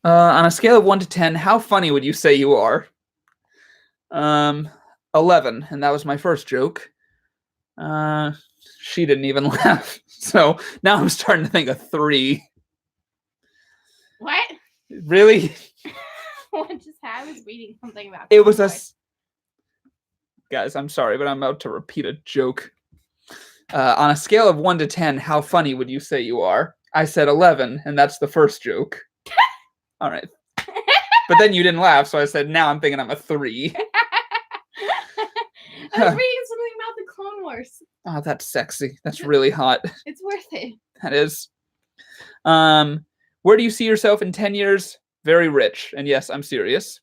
On a scale of 1 to 10, how funny would you say you are? 11, and that was my first joke. She didn't even laugh. So now I'm starting to think a 3. What? Really? What just happened? I was reading something about it. Was a... Guys, I'm sorry, but I'm about to repeat a joke. On a scale of 1 to 10, how funny would you say you are? I said 11, and that's the first joke. All right. But then you didn't laugh, so I said, now I'm thinking I'm a 3. I was reading something about the Clone Wars. Oh, that's sexy. That's really hot. It's worth it. That is. Where do you see yourself in 10 years? Very rich. And yes, I'm serious.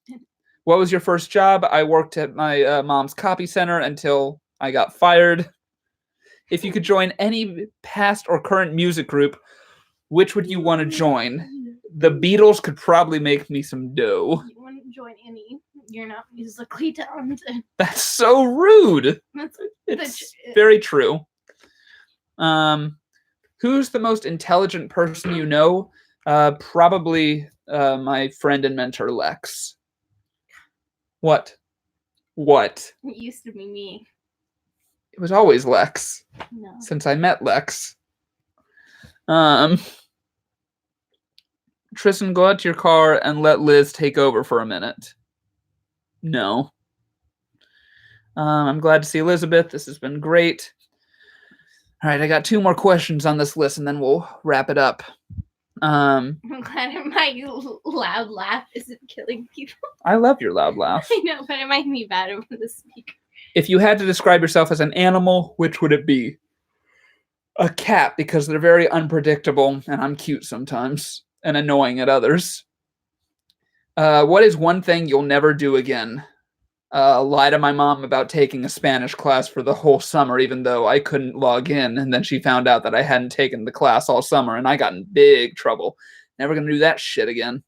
What was your first job? I worked at my mom's copy center until I got fired. If you could join any past or current music group, which would you want to join? The Beatles could probably make me some dough. You wouldn't join any. You're not musically talented. That's so rude. It's very true. Who's the most intelligent person you know? Probably my friend and mentor, Lex. What? What? It used to be me. It was always Lex. No. Since I met Lex. Tristan, go out to your car and let Liz take over for a minute. No. I'm glad to see Elizabeth. This has been great. All right, I got 2 more questions on this list, and then we'll wrap it up. I'm glad my loud laugh isn't killing people. I love your loud laugh. I know, but it might be bad over the speaker. If you had to describe yourself as an animal, which would it be? A cat, because they're very unpredictable, and I'm cute sometimes, and annoying at others. What is one thing you'll never do again? Lie to my mom about taking a Spanish class for the whole summer, even though I couldn't log in. And then she found out that I hadn't taken the class all summer, and I got in big trouble. Never going to do that shit again.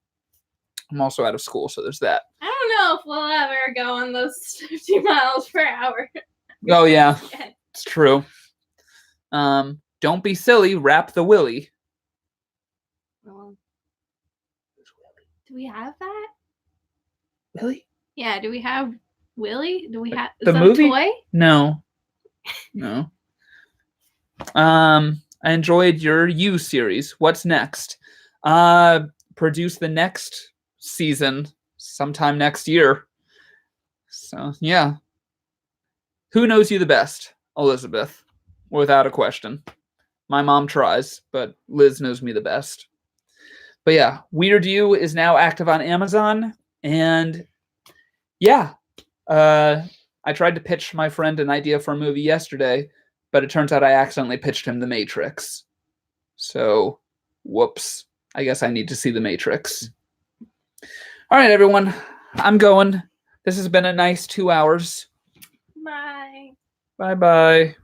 I'm also out of school, so there's that. I don't know if we'll ever go on those 50 miles per hour. Oh, yeah. It's true. Don't be silly. Wrap the willy. Do we have that? Willy? Yeah, do we have Willie? Do we have The is that movie? a toy? No. No. I enjoyed your You series. What's next? Produce the next season sometime next year. So, yeah. Who knows you the best? Elizabeth, without a question. My mom tries, but Liz knows me the best. But yeah, Weird You is now active on Amazon. And yeah, I tried to pitch my friend an idea for a movie yesterday, but it turns out I accidentally pitched him The Matrix. So, whoops. I guess I need to see The Matrix. All right, everyone. I'm going. This has been a nice 2 hours. Bye. Bye-bye.